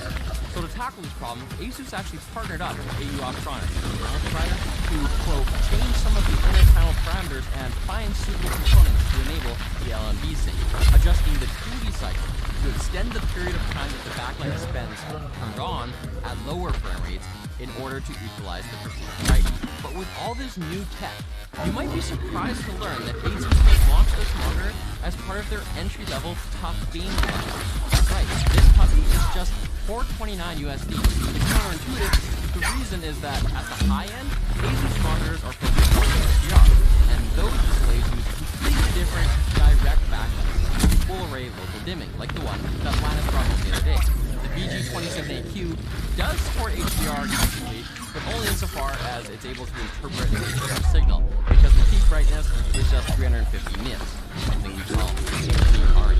So to tackle this problem, Asus actually partnered up with AU Optronics, the provider, to, quote, change some of the inner panel parameters and find suitable components to enable the LMB sync, adjusting the 2D cycle to extend the period of time that the backlight spends turned on at lower frame rates in order to equalize the perceived brightness. But with all this new tech, you might be surprised to learn that Asus has launched this monitor as part of their entry-level Tough Game bundle. That's right, this puppy is just $429 USD. It's counterintuitive. The reason is that at the high end, Asus monitors are focused on HDR, and those displays use completely different direct backlights, full array local dimming, like the one that Linus brought us the other day. The VG27AQ does support HDR completely, but only insofar as it's able to interpret a digital signal, because the peak brightness is just 350 nits, something we call HDR.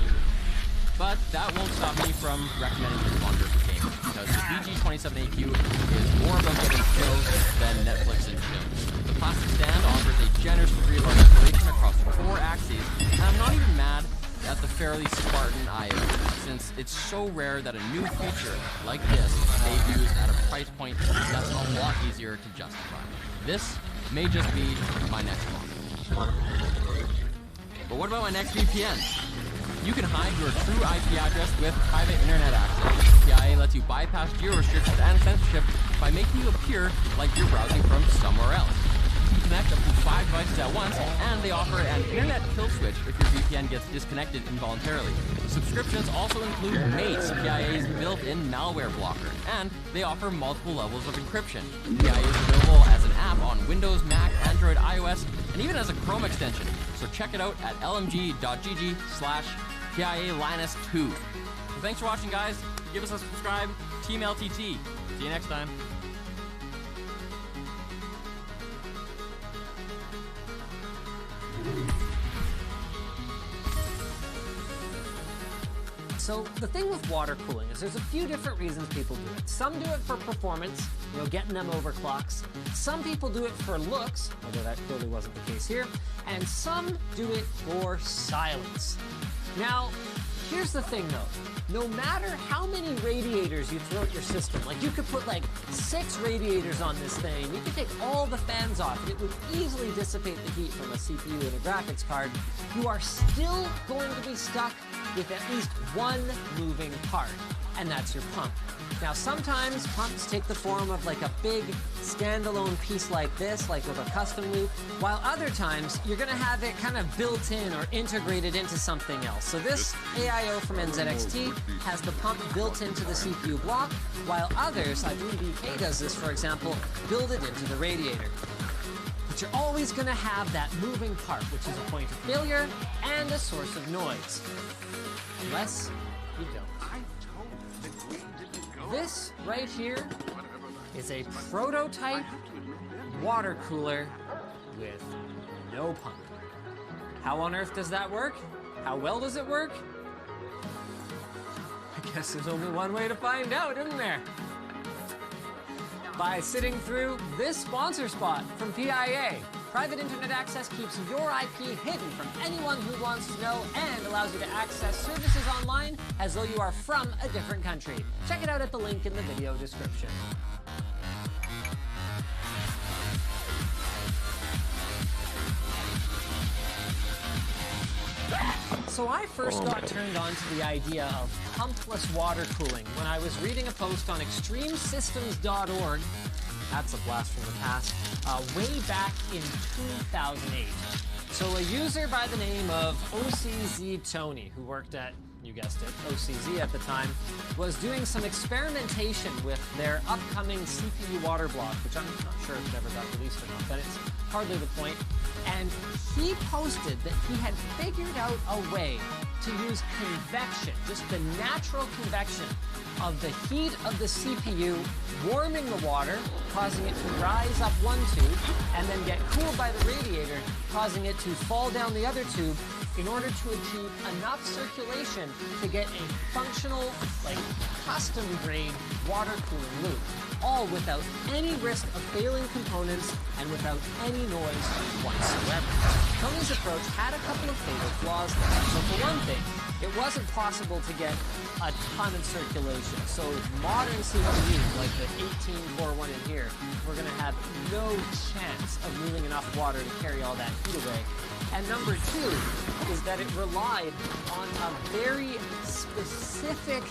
But that won't stop me from recommending this monitor for gaming, because the VG27AQ is more about getting kills than Netflix and chill. The plastic stand offers a generous degree of articulation across 4 axes, and I'm not even mad at the fairly Spartan IO, since it's so rare that a new feature like this debuts at a price point that's a lot easier to justify. This may just be my next monitor. But what about my next VPN? You can hide your true IP address with private internet access. PIA lets you bypass geo restrictions and censorship by making you appear like you're browsing from somewhere else. You can connect up to 5 devices at once, and they offer an internet kill switch if your VPN gets disconnected involuntarily. Subscriptions also include Mates, PIA's built-in malware blocker, and they offer multiple levels of encryption. PIA is available as an app on Windows, Mac, Android, iOS, and even as a Chrome extension. So check it out at lmg.gg/PIA Linus 2. So thanks for watching, guys. Give us a subscribe. Team LTT. See you next time. So the thing with water cooling is there's a few different reasons people do it. Some do it for performance, getting them overclocks. Some people do it for looks, although that clearly wasn't the case here. And some do it for silence. Now, here's the thing though. No matter how many radiators you throw at your system, like you could put like 6 radiators on this thing, you could take all the fans off, and it would easily dissipate the heat from a CPU and a graphics card, you are still going to be stuck with at least one moving part, and that's your pump. Now sometimes pumps take the form of like a big standalone piece like this, like with a custom loop, while other times you're gonna have it kind of built in or integrated into something else. So this AIO from NZXT has the pump built into the CPU block, while others, I believe EK does this for example, build it into the radiator. But you're always gonna have that moving part, which is a point of failure and a source of noise. Unless you don't. This right here is a prototype water cooler with no pump. How on earth does that work? How well does it work? I guess there's only one way to find out, isn't there? By sitting through this sponsor spot from PIA. Private internet access keeps your IP hidden from anyone who wants to know and allows you to access services online as though you are from a different country. Check it out at the link in the video description. So I first got turned on to the idea of pumpless water cooling when I was reading a post on extremesystems.org. That's a blast from the past. Way back in 2008. So a user by the name of OCZ Tony, who worked at, you guessed it, OCZ at the time, was doing some experimentation with their upcoming CPU water block, which I'm not sure if it ever got released or not, but it's hardly the point. And he posted that he had figured out a way to use convection, just the natural convection of the heat of the CPU warming the water, causing it to rise up one tube, and then get cooled by the radiator, causing it to fall down the other tube in order to achieve enough circulation to get a functional, like custom-grade water cooling loop, all without any risk of failing components and without any noise whatsoever. Tony's approach had a couple of fatal flaws there. So for one thing, it wasn't possible to get a ton of circulation. So modern CPUs, like the 18-core one in here, we're going to have no chance of moving enough water to carry all that heat away. And number two is that it relied on a very specific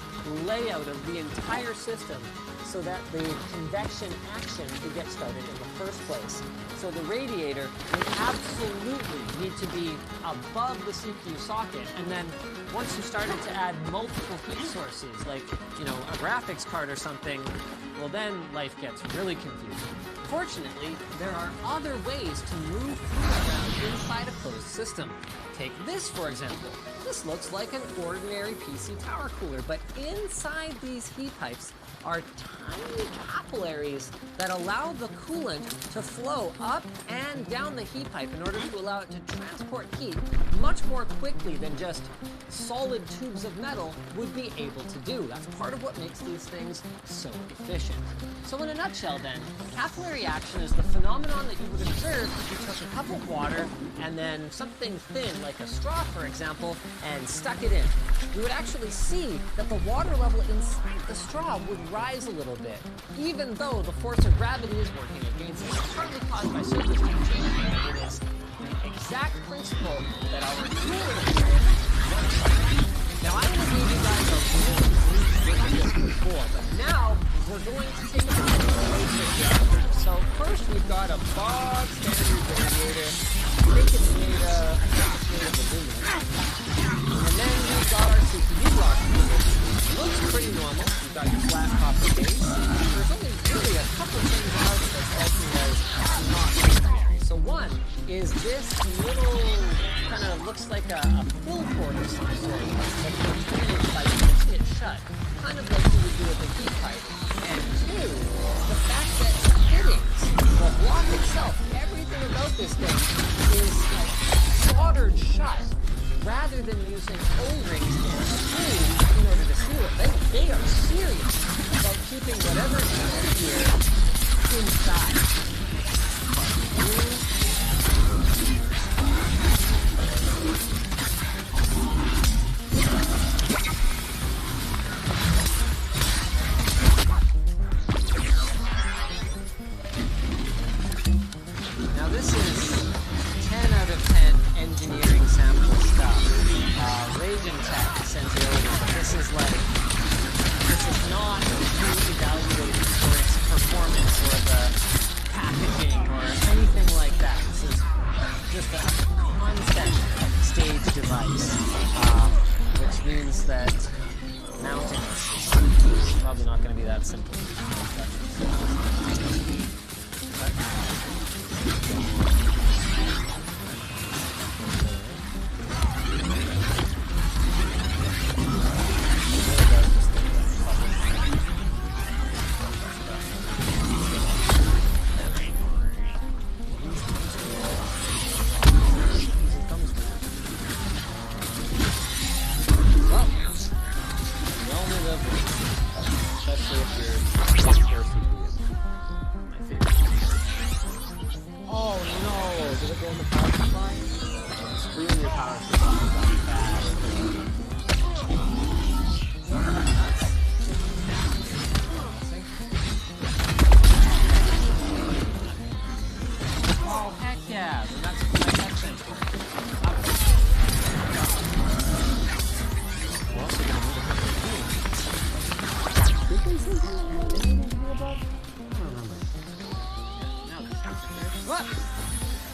layout of the entire system so that the convection action could get started in the first place. So the radiator would absolutely need to be above the CPU socket, and then once you started to add multiple heat sources, like, you know, a graphics card or something, well then life gets really confusing. Fortunately, there are other ways to move fluid around inside a closed system. Take this, for example. This looks like an ordinary PC power cooler, but inside these heat pipes are tiny capillaries that allow the coolant to flow up and down the heat pipe in order to allow it to transport heat much more quickly than just solid tubes of metal would be able to do. That's part of what makes these things so efficient. So in a nutshell then, capillary action is the phenomenon that you would observe if you took a cup of water and then something thin like a straw, for example, and stuck it in. You would actually see that the water level inside the straw would rise a little bit, even though the force of gravity is working against it. It's partly caused by surface tension, and it is the exact principle that our cooler works on. Now I'm going to give you guys a really brief look at this before, but now we're going to take a look at the. So first we've got a bog standard radiator. I think it's made of aluminum. And then we've got our CPU block. It looks pretty normal. You've got your flat copper base. There's only really a couple of things about it that's acting as not ordinary. So one is this little kind of looks like a fill port of some sort that can drainage pipe push it shut, kind of like you would do with a heat pipe. And two, the fact that the fittings, the block itself, everything about this thing is like soldered shut, rather than using O-rings and screws in order to seal it. They are serious about keeping whatever is in here inside. Now this is 10 out of 10 engineering sample stuff. Raging Tech sent it over. This is not evaluated for its performance or the packaging or anything like that. This is just a concept stage device, which means that mounting is probably not going to be that simple.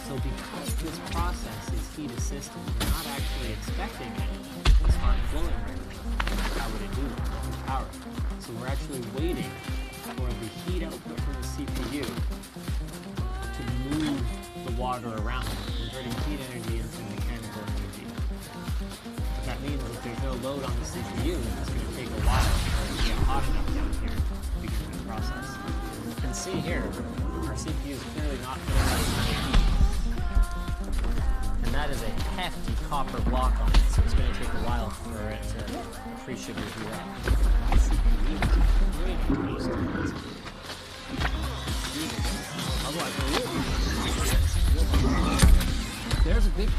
So because this process is heat assisted, we're not actually expecting it to start flowing right away. How would it do that? With power. So we're actually waiting for the heat output from the CPU to move the water around, converting heat energy into mechanical energy. What that means is if there's no load on the CPU, it's going to take take a while to get hot enough down here to begin the process. You can see here, our CPU is clearly not putting out as many heat. And that is a hefty copper block on it, so it's going to take a while for it to appreciably heat up. There's a big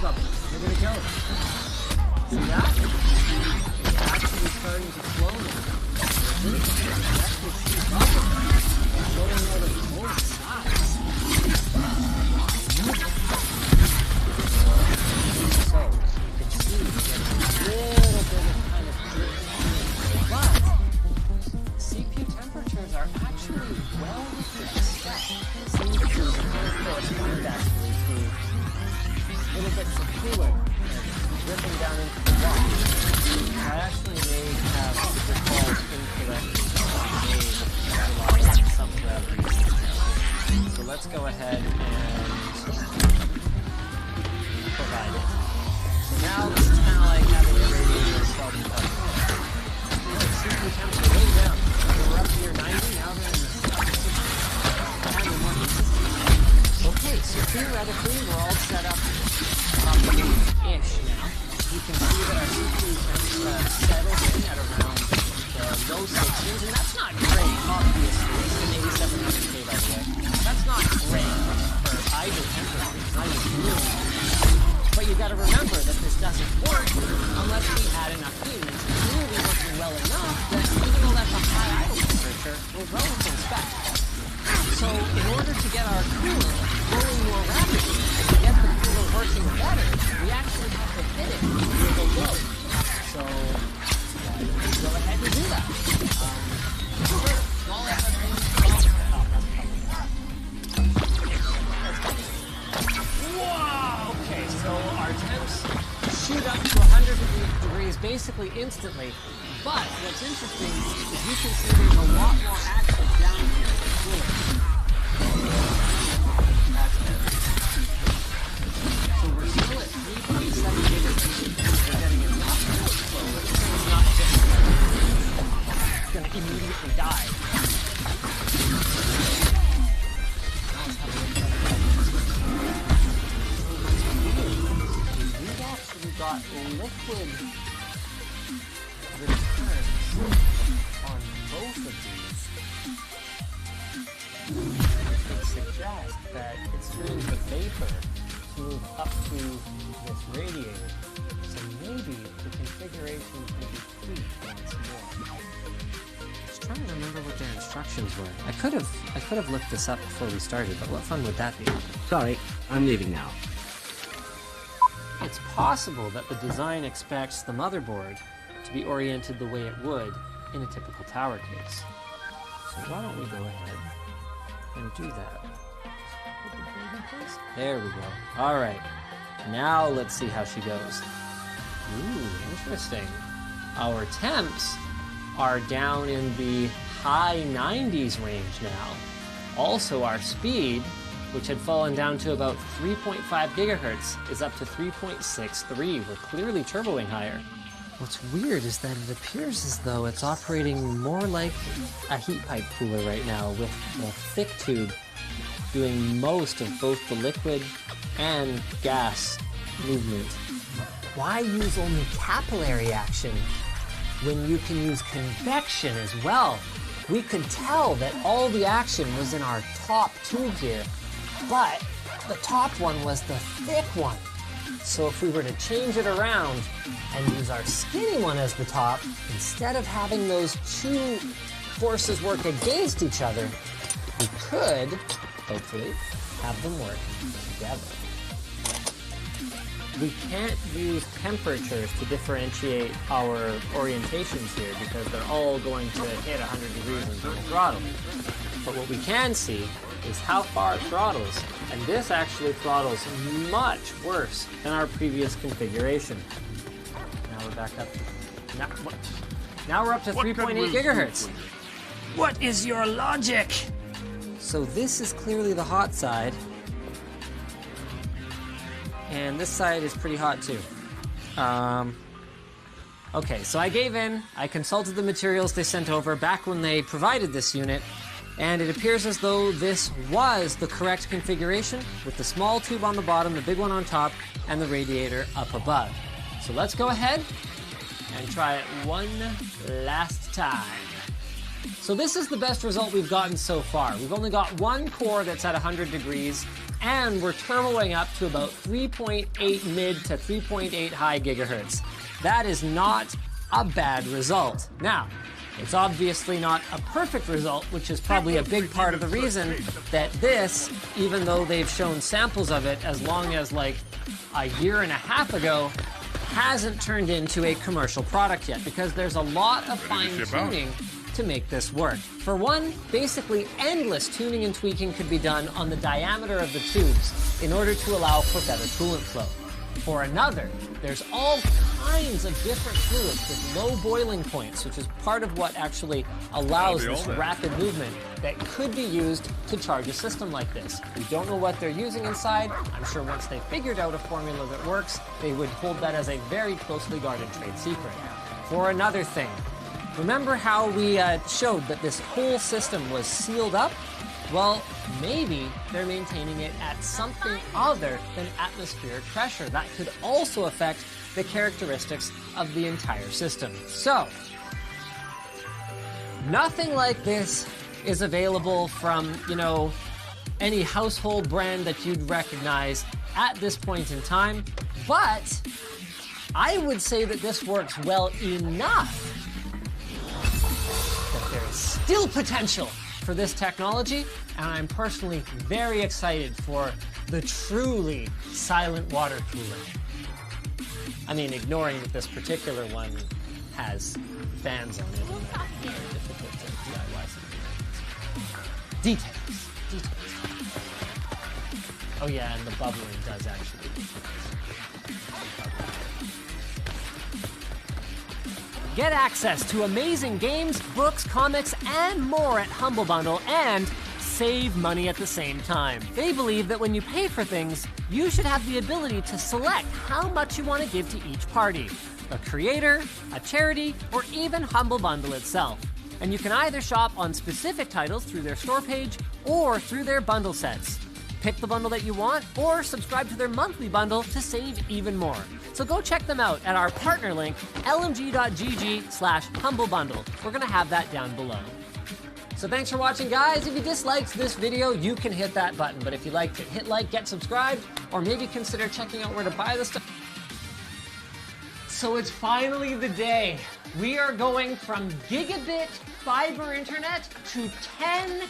bubble. They're going to kill it. See that? It's actually starting to flow now. Flowing out of both sides. So, you can see a little bit of kind of drip, but CPU temperatures are actually well within expect. Seems to correspond actually to little bits of fluid dripping down into the rock. I actually may have recalled incorrectly some gravity. So let's go ahead and provide it. So now this is kind of like having a radiator self-cover. CPU temperature way down. We're up to your 90, now they're in the 60. Okay, so theoretically we're all set up ish now. You can see that our CPU has settled in at around the low 60s, and that's not great, obviously. It's an 8700K, by the way. That's not great for idle temperatures. It's not even really. But you gotta remember that this doesn't work unless we add enough heat. It's clearly working well enough that even though that's a high idle temperature, we're well within spec. So in order to get our cooler going more rapidly, to get the cooler working better, we actually have to hit it with a load. So let's go ahead and do that. Whoa! Okay, so our temps shoot up to 100 degrees basically instantly. But what's interesting is you can see there's a lot more action down here in the cooler. So we're still at 3.7 gigahertz. We're getting enough flow that the thing's not just going to immediately die. We've actually got liquid returns on both of these. It suggests that it's through the vapor to move up to this radiator. So maybe the configuration can be tweaked once more. Just trying to remember what their instructions were. I could have looked this up before we started, but what fun would that be? Sorry, I'm leaving now. It's possible that the design expects the motherboard to be oriented the way it would in a typical tower case. So why don't we go ahead and do that? There we go. Alright. Now let's see how she goes. Ooh, interesting. Our temps are down in the high 90s range now. Also our speed, which had fallen down to about 3.5 gigahertz, is up to 3.63. We're clearly turboing higher. What's weird is that it appears as though it's operating more like a heat pipe cooler right now, with a thick tube doing most of both the liquid and gas movement. Why use only capillary action when you can use convection as well? We could tell that all the action was in our top tube here, but the top one was the thick one. So if we were to change it around and use our skinny one as the top, instead of having those two forces work against each other, we could, hopefully, have them work together. We can't use temperatures to differentiate our orientations here because they're all going to hit 100 degrees into the throttle. But what we can see is how far it throttles, and this actually throttles much worse than our previous configuration. Now we're back up. Now we're up to 3.8 gigahertz. What is your logic? So this is clearly the hot side, and this side is pretty hot too. Okay, so I gave in. I consulted the materials they sent over back when they provided this unit, and it appears as though this was the correct configuration with the small tube on the bottom, the big one on top, and the radiator up above. So let's go ahead and try it one last time. So this is the best result we've gotten so far. We've only got one core that's at 100 degrees, and we're turboing up to about 3.8 mid to 3.8 high gigahertz. That is not a bad result. Now, it's obviously not a perfect result, which is probably a big part of the reason that this, even though they've shown samples of it as long as like a year and a half ago, hasn't turned into a commercial product yet, because there's a lot of fine-tuning to make this work. For one, basically endless tuning and tweaking could be done on the diameter of the tubes in order to allow for better coolant flow. For another, there's all kinds of different fluids with low boiling points, which is part of what actually allows this rapid movement that could be used to charge a system like this. We don't know what they're using inside. I'm sure once they figured out a formula that works, they would hold that as a very closely guarded trade secret. For another thing, remember how we showed that this whole system was sealed up? Well, maybe they're maintaining it at something other than atmospheric pressure. That could also affect the characteristics of the entire system. So, nothing like this is available from, any household brand that you'd recognize at this point in time, but I would say that this works well enough that there is still potential for this technology, and I'm personally very excited for the truly silent water cooler. I mean, ignoring that this particular one has fans on it and very difficult to DIY something. Details. Oh yeah, and the bubbling does actually. Get access to amazing games, books, comics, and more at Humble Bundle, and save money at the same time. They believe that when you pay for things, you should have the ability to select how much you want to give to each party. A creator, a charity, or even Humble Bundle itself. And you can either shop on specific titles through their store page or through their bundle sets. Pick the bundle that you want or subscribe to their monthly bundle to save even more. So go check them out at our partner link, lmg.gg/humblebundle. We're going to have that down below. So thanks for watching, guys. If you disliked this video, you can hit that button. But if you liked it, hit like, get subscribed, or maybe consider checking out where to buy the stuff. So it's finally the day. We are going from gigabit fiber internet to 10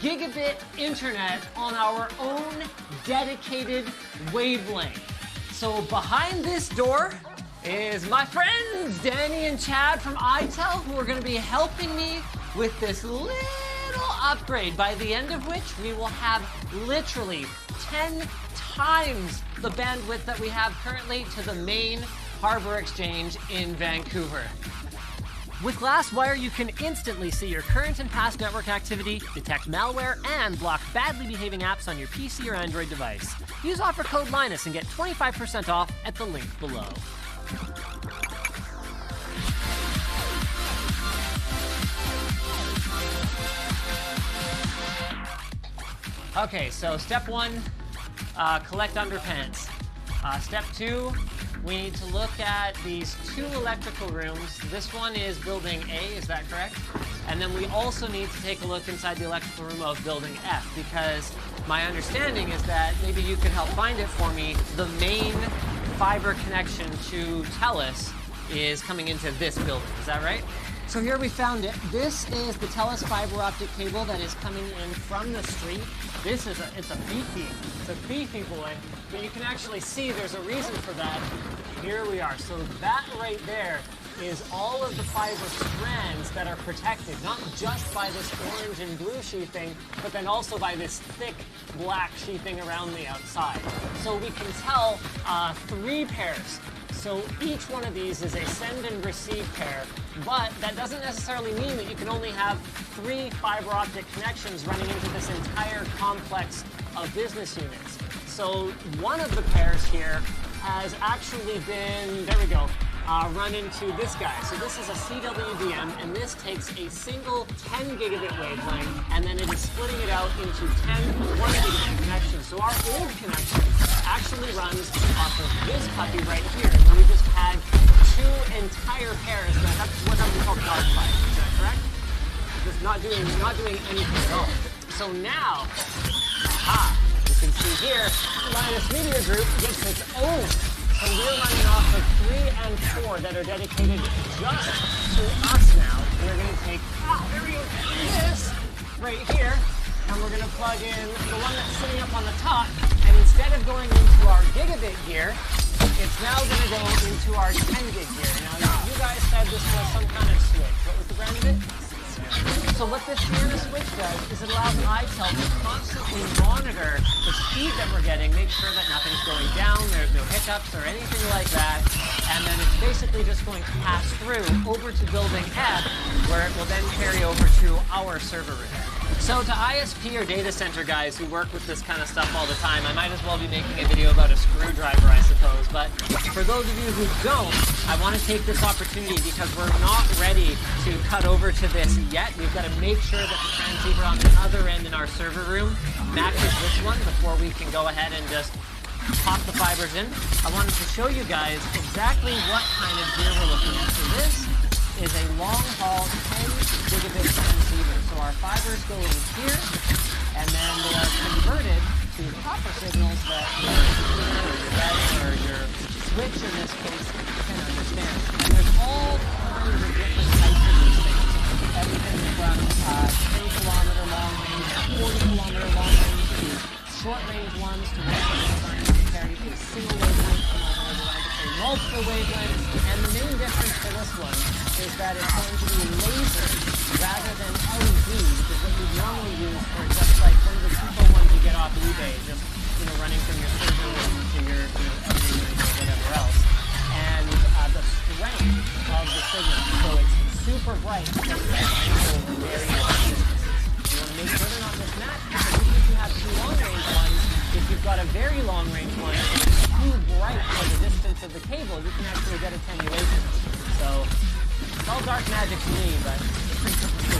gigabit internet on our own dedicated wavelength. So behind this door is my friends Danny and Chad from iTel, who are going to be helping me with this little upgrade, by the end of which we will have literally 10 times the bandwidth that we have currently to the main Harbor Exchange in Vancouver. With Glasswire, you can instantly see your current and past network activity, detect malware, and block badly behaving apps on your PC or Android device. Use offer code Linus and get 25% off at the link below. Okay, so step 1, collect underpants. Step 2, we need to look at these 2 electrical rooms. This one is building A, is that correct? And then we also need to take a look inside the electrical room of building F, because my understanding is that maybe you could help find it for me. The main fiber connection to TELUS is coming into this building, is that right? So here we found it. This is the TELUS fiber optic cable that is coming in from the street. It's a beefy boy, but you can actually see there's a reason for that. Here we are. So that right there is all of the fiber strands that are protected, not just by this orange and blue sheathing, but then also by this thick black sheathing around the outside. So we can tell 3 pairs. So each one of these is a send and receive pair, but that doesn't necessarily mean that you can only have 3 fiber optic connections running into this entire complex of business units. So one of the pairs here has actually been, there we go, run into this guy. So this is a CWDM, and this takes a single 10 gigabit wavelength, and then it is splitting it out into 10 1 gigabit connections. So our old connection actually runs off of this puppy right here, and we just had 2 entire pairs. That's what we call dark fiber. Is that correct? Just not doing anything at all. So now, you can see here, Linus Media Group gets its own. So we're running off of 3 and 4 that are dedicated just to us now. We're going to take this right here, and we're going to plug in the one that's sitting up on the top, and instead of going into our gigabit gear, it's now going to go into our 10 gig gear. Now, you guys said this was some kind of switch. What was the brand of it? So what this Sienna switch does is it allows iTel to constantly monitor the speed that we're getting, make sure that nothing's going down, there's no hiccups or anything like that, and then it's basically just going to pass through over to building F, where it will then carry over to our server room. So to ISP or data center guys who work with this kind of stuff all the time, I might as well be making a video about a screwdriver, I suppose. But for those of you who don't, I want to take this opportunity because we're not ready to cut over to this yet. We've got to make sure that the transceiver on the other end in our server room matches this one before we can go ahead and just pop the fibers in. I wanted to show you guys exactly what kind of gear we're looking at. So this is a long-haul 10 gigabit transceiver. So our fibers go in here, and then they are converted to copper signals that your or your switch in this case can understand. And there's all kinds of different types of these things. Everything from 10 kilometer long range, 40 kilometer long range to short range ones to ones that are designed to carry a single wavelength and others are designed to carry multiple wavelengths. And the main difference for this one is that it's going to be laser rather than LED, which is what you normally use for just like one of the cheapo ones you get off eBay, just running from your server room to your editing room or whatever else. And the strength of the signal, so it's super bright because it's over very long distances. You want to make sure they're not mismatched because even if you have 2 long-range ones, if you've got a very long-range one and it's too bright for the distance of the cable, you can actually get attenuation. So it's all dark magic to me, but it's pretty cool.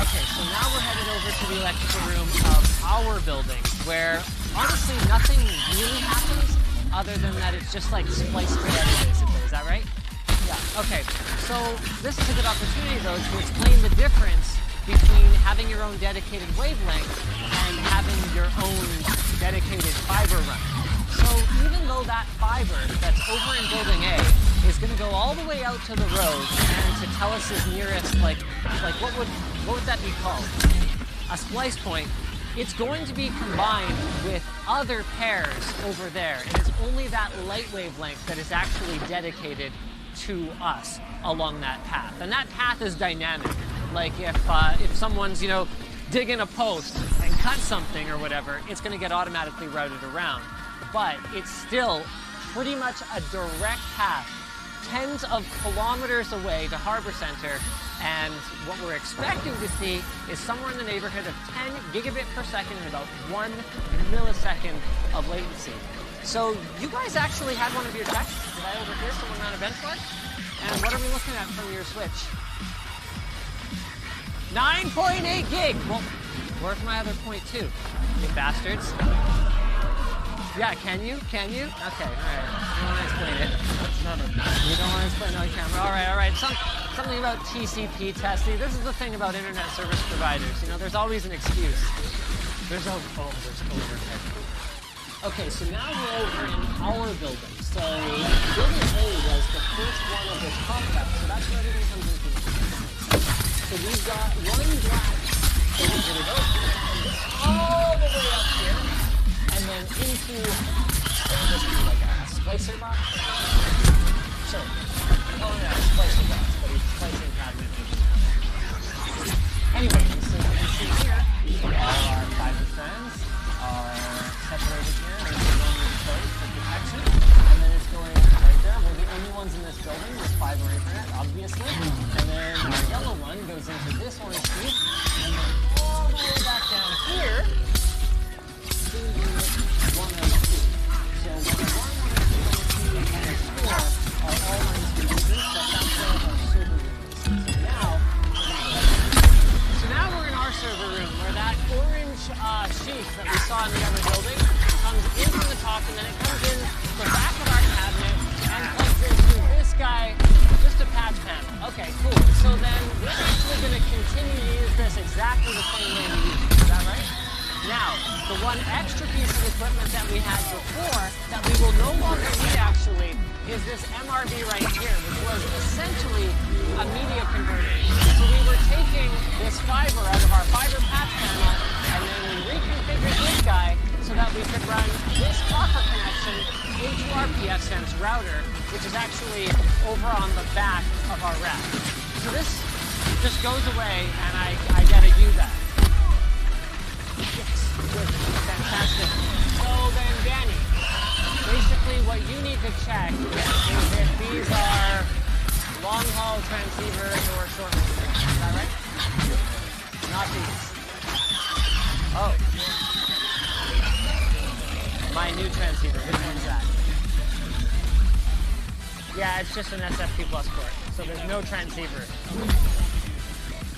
Okay, so now we're headed over to the electrical room of our building, where honestly nothing really happens other than that it's just like spliced together basically. Is that right? Yeah. Okay, so this is a good opportunity though to explain the difference between having your own dedicated wavelength and having your own dedicated fiber run. So even though that fiber that's over in building A is going to go all the way out to the road and to Telus' nearest, like what would that be called? A splice point. It's going to be combined with other pairs over there, and it's only that light wavelength that is actually dedicated to us along that path. And that path is dynamic. Like if someone's, digging a post and cut something or whatever, it's going to get automatically routed around. But it's still pretty much a direct path, tens of kilometers away to Harbor Center, and what we're expecting to see is somewhere in the neighborhood of 10 gigabit per second and about 1 millisecond of latency. So you guys actually had one of your checks. Did I overhear someone on a benchmark? And what are we looking at from your switch? 9.8 gig! Well, where's my other point 2? You bastards. Yeah, can you? Okay, all right. You don't want to explain it. You don't want to explain it on camera. All right. Something about TCP testing. This is the thing about internet service providers. There's always an excuse. There's overhead. Okay, so now we're over in our building. So building A was the first one of this complex, so that's where everything comes into. So we've got one black all the way up here, and then into like a splicer box. Sure. Oh yeah, splicer box, but it's splicing cabinet. Anyway, so you can see here, all our fiber strands are separated here, and it's normally closed for protection. And then it's going right there. We're the only ones in this building with fiber Ethernet, obviously. And then the yellow one goes into this orange piece, and then all the way back down here to unit 102. So 102 and 4 are all continue to use this exactly the same way we used it. Is that right? Now, the one extra piece of equipment that we had before that we will no longer need actually is this MRV right here, which was essentially a media converter. So we were taking this fiber out of our fiber patch panel and then we reconfigured this guy so that we could run this copper connection into our pfSense router, which is actually over on the back of our rack. So this just goes away and I get to use that. Yes, good, fantastic. So then, Danny, basically what you need to check is if these are long-haul transceivers or short-range. Is that right? Not these. Oh. My new transceiver, which one's that? Yeah, it's just an SFP Plus port, so there's no transceiver.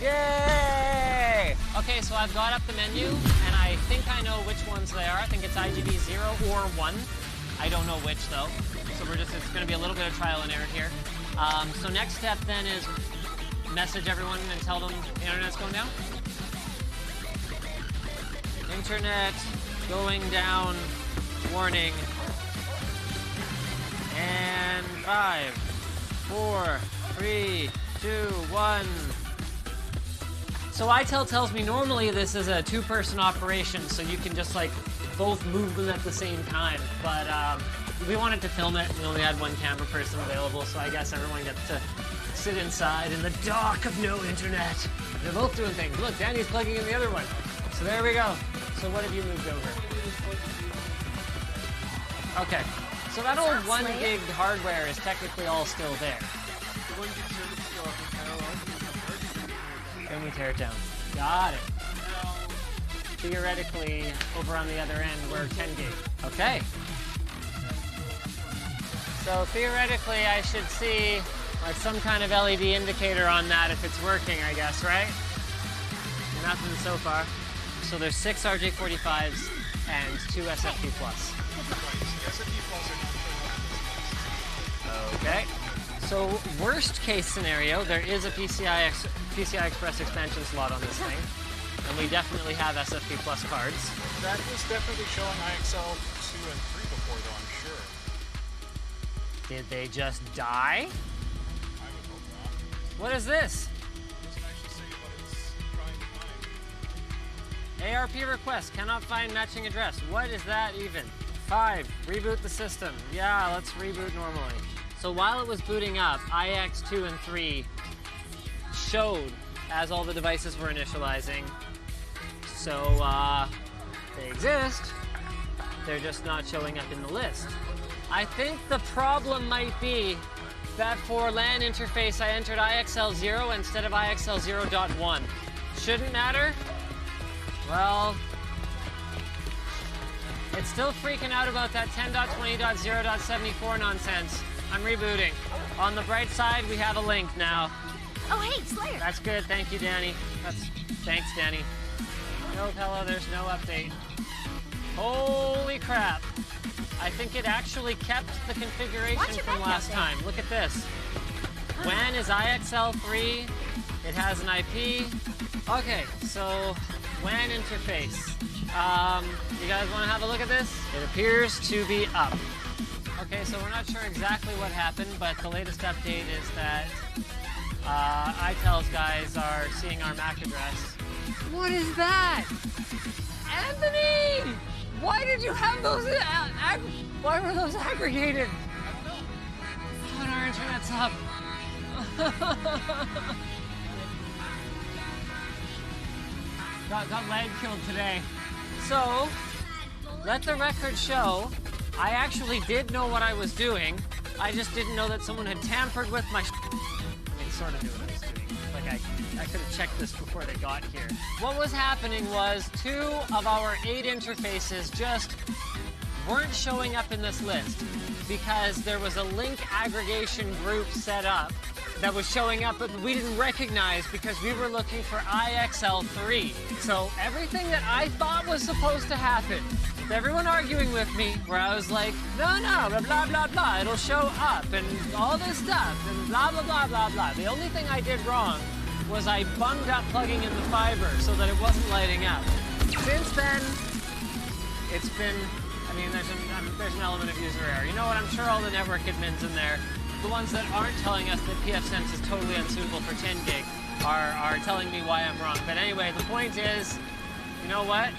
Yay! Okay, so I've got up the menu, and I think I know which ones they are. I think it's IGB 0 or 1. I don't know which, though. So it's going to be a little bit of trial and error here. So next step then is message everyone and tell them the internet's going down. Internet going down, warning. And 5, 4, 3, 2, 1. So iTel tells me normally this is a two-person operation, so you can just like both move them at the same time. But we wanted to film it. We only had one camera person available, so I guess everyone gets to sit inside in the dark of no internet. They're both doing things. Look, Danny's plugging in the other one. So there we go. So what have you moved over? Okay. So that old 1 gig hardware is technically all still there. Then we tear it down. Got it. Theoretically, over on the other end, we're 10 gig. Okay. So theoretically, I should see like some kind of LED indicator on that if it's working, I guess, right? Nothing so far. So there's 6 RJ45s and 2 SFP Plus. Okay. So worst case scenario, there is a PCI Express expansion slot on this thing. And we definitely have SFP Plus cards. That was definitely showing IXL 2 and 3 before, though, I'm sure. Did they just die? I would hope not. What is this? It doesn't actually say what it's trying to find. ARP request, cannot find matching address. What is that even? 5, reboot the system. Yeah, let's reboot normally. So while it was booting up, IX2 and 3 showed as all the devices were initializing. So they exist, they're just not showing up in the list. I think the problem might be that for LAN interface I entered IXL 0 instead of IXL 0.1. Shouldn't matter? Well, it's still freaking out about that 10.20.0.74 nonsense. I'm rebooting. On the bright side, we have a link now. Oh, hey, Slayer. That's good. Thank you, Danny. Thanks, Danny. No, Pella, there's no update. Holy crap. I think it actually kept the configuration from last time. Look at this. WAN is IXL3. It has an IP. Okay, so WAN interface. You guys want to have a look at this? It appears to be up. Okay, so we're not sure exactly what happened, but the latest update is that iTel's guys are seeing our MAC address. What is that? Anthony! Why did you have those? Why were those aggregated? Oh, our internet's up. got lag killed today. So, let the record show, I actually did know what I was doing. I just didn't know that someone had tampered with my I sort of knew what I was doing. Like, I could have checked this before they got here. What was happening was 2 of our 8 interfaces just weren't showing up in this list because there was a link aggregation group set up that was showing up, but we didn't recognize because we were looking for IXL3. So everything that I thought was supposed to happen, with everyone arguing with me, where I was like, no, blah, blah, blah, blah, it'll show up, and all this stuff, and blah, blah, blah, blah, blah. The only thing I did wrong was I bunged up plugging in the fiber so that it wasn't lighting up. Since then, it's been, I mean, there's an element of user error. You know what, I'm sure all the network admins in there, the ones that aren't telling us that pfSense is totally unsuitable for 10 gig, are telling me why I'm wrong. But anyway, the point is, you know what?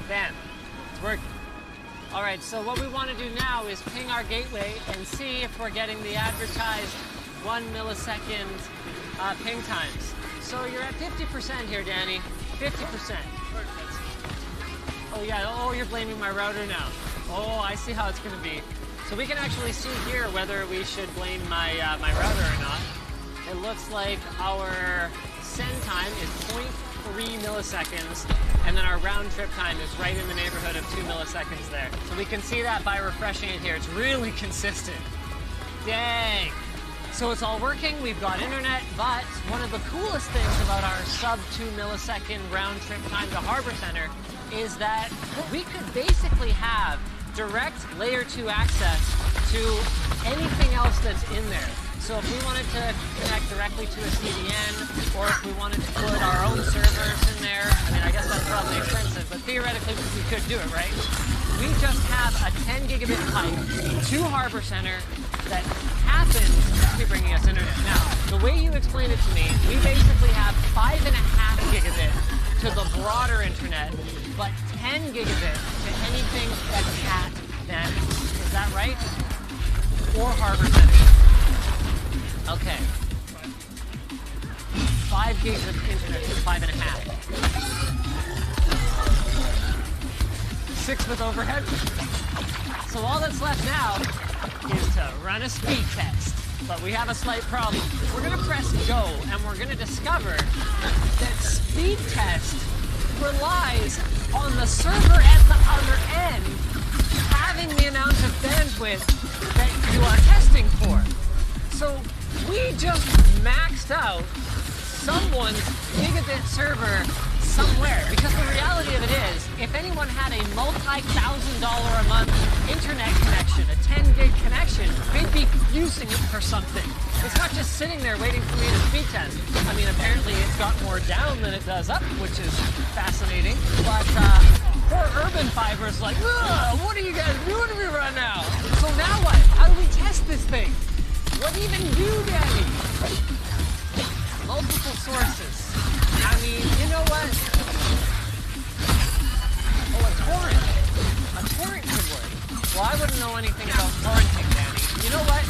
Bam, it's working. All right, so what we want to do now is ping our gateway and see if we're getting the advertised 1 millisecond ping times. So you're at 50% here, Danny. 50%. Oh yeah, oh, you're blaming my router now. Oh, I see how it's going to be. So we can actually see here whether we should blame my router or not. It looks like our send time is 0.3 milliseconds, and then our round trip time is right in the neighborhood of 2 milliseconds there. So we can see that by refreshing it here. It's really consistent. Dang. So it's all working, we've got internet, but one of the coolest things about our sub 2 millisecond round trip time to Harbor Center is that we could basically have direct layer 2 access to anything else that's in there. So if we wanted to connect directly to a CDN, or if we wanted to put our own servers in there, I mean, I guess that's probably expensive, but theoretically we could do it, right? We just have a 10 gigabit pipe to Harbor Center that happens to be bringing us internet. Now, the way you explained it to me, we basically have 5.5 gigabit to the broader internet, but 10 gigabit to anything that's cat then. Is that right? Or Harbor Center. Okay. 5 gigs of internet to 5.5. 6 with overhead. So all that's left now is to run a speed test. But we have a slight problem. We're gonna press go, and we're gonna discover that speed test relies on the server at the other end having the amount of bandwidth that you are testing for. So we just maxed out someone's gigabit server somewhere, because the reality of it is, if anyone had a multi-$1,000 a month internet connection, a 10 gig connection, they'd be using it for something. It's not just sitting there waiting for me to speed test. I mean, apparently it's got more down than it does up, which is fascinating, but poor urban fiber is like, what are you guys doing to me right now? So now what? How do we test this thing? What even do, Daddy? Multiple sources. I mean, you know what? Oh, a torrent. A torrent could work. Well, I wouldn't know anything about torrenting, Danny. You know what?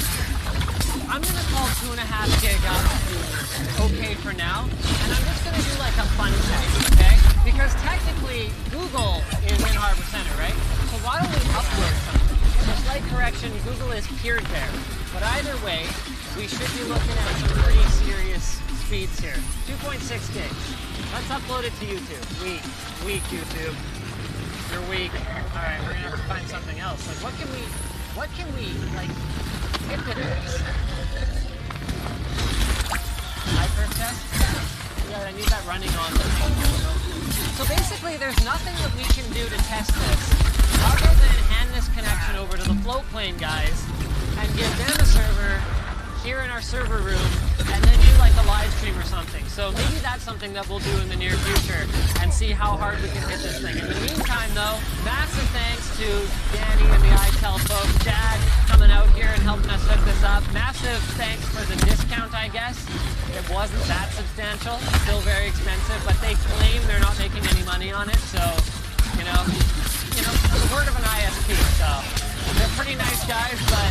I'm gonna call 2.5 gig up okay for now, and I'm just gonna do like a fun test, okay? Because technically, Google is in Harbor Center, right? So why don't we upload something? So slight correction, Google is peered there. But either way, we should be looking at some pretty serious speeds here. 2.6 gigs. Let's upload it to YouTube. Weak YouTube. You're weak. Alright, we're gonna have to find something else. Like, what can we, like, get to this? Hyper test? Yeah, I need that running on the thing. So basically, there's nothing that we can do to test this other than hand this connection over to the float plane guys and give them a server here in our server room, and then do like a live stream or something. So maybe that's something that we'll do in the near future and see how hard we can hit this thing. In the meantime, though, massive thanks to Danny and the iTel folks, Dad coming out here and helping us hook this up. Massive thanks for the discount, I guess. It wasn't that substantial, still very expensive, but they claim they're not making any money on it, so, you know, the word of an ISP, so they're pretty nice guys, but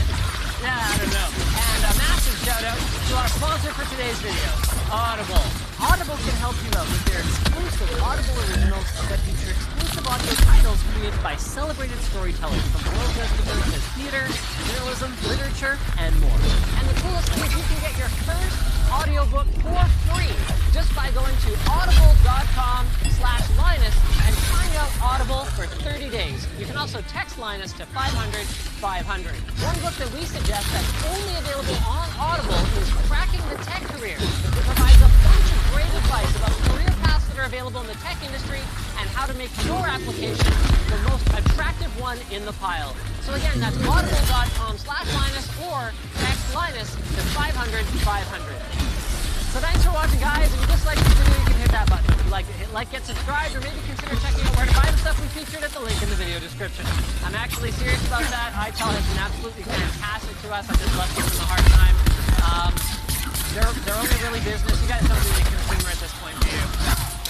yeah, I don't know. And a massive shout out to our sponsor for today's video, Audible. Audible can help you out with their exclusive Audible originals that feature exclusive audio titles created by celebrated storytellers from world best diverse as theater, journalism, literature, and more. And the coolest thing is you can get your first audiobook for free just by going to audible.com/Linus and trying out Audible for 30 days. You can also text Linus to 500-500. One book that we suggest that's only available on Audible is Cracking the Tech Career. It provides a bunch of great advice about career paths that are available in the tech industry and how to make your application the most attractive one one in the pile. So again, that's audible.com/Linus or text Linus to 500 500. So thanks for watching, guys. If you disliked this video, you can hit that button. If you liked it, hit like, get subscribed, or maybe consider checking out where to buy the stuff we featured at the link in the video description. I'm actually serious about that. iTel has been absolutely fantastic to us. I just love giving them a hard time. They're only really business. You guys don't really consumer at this point, do you?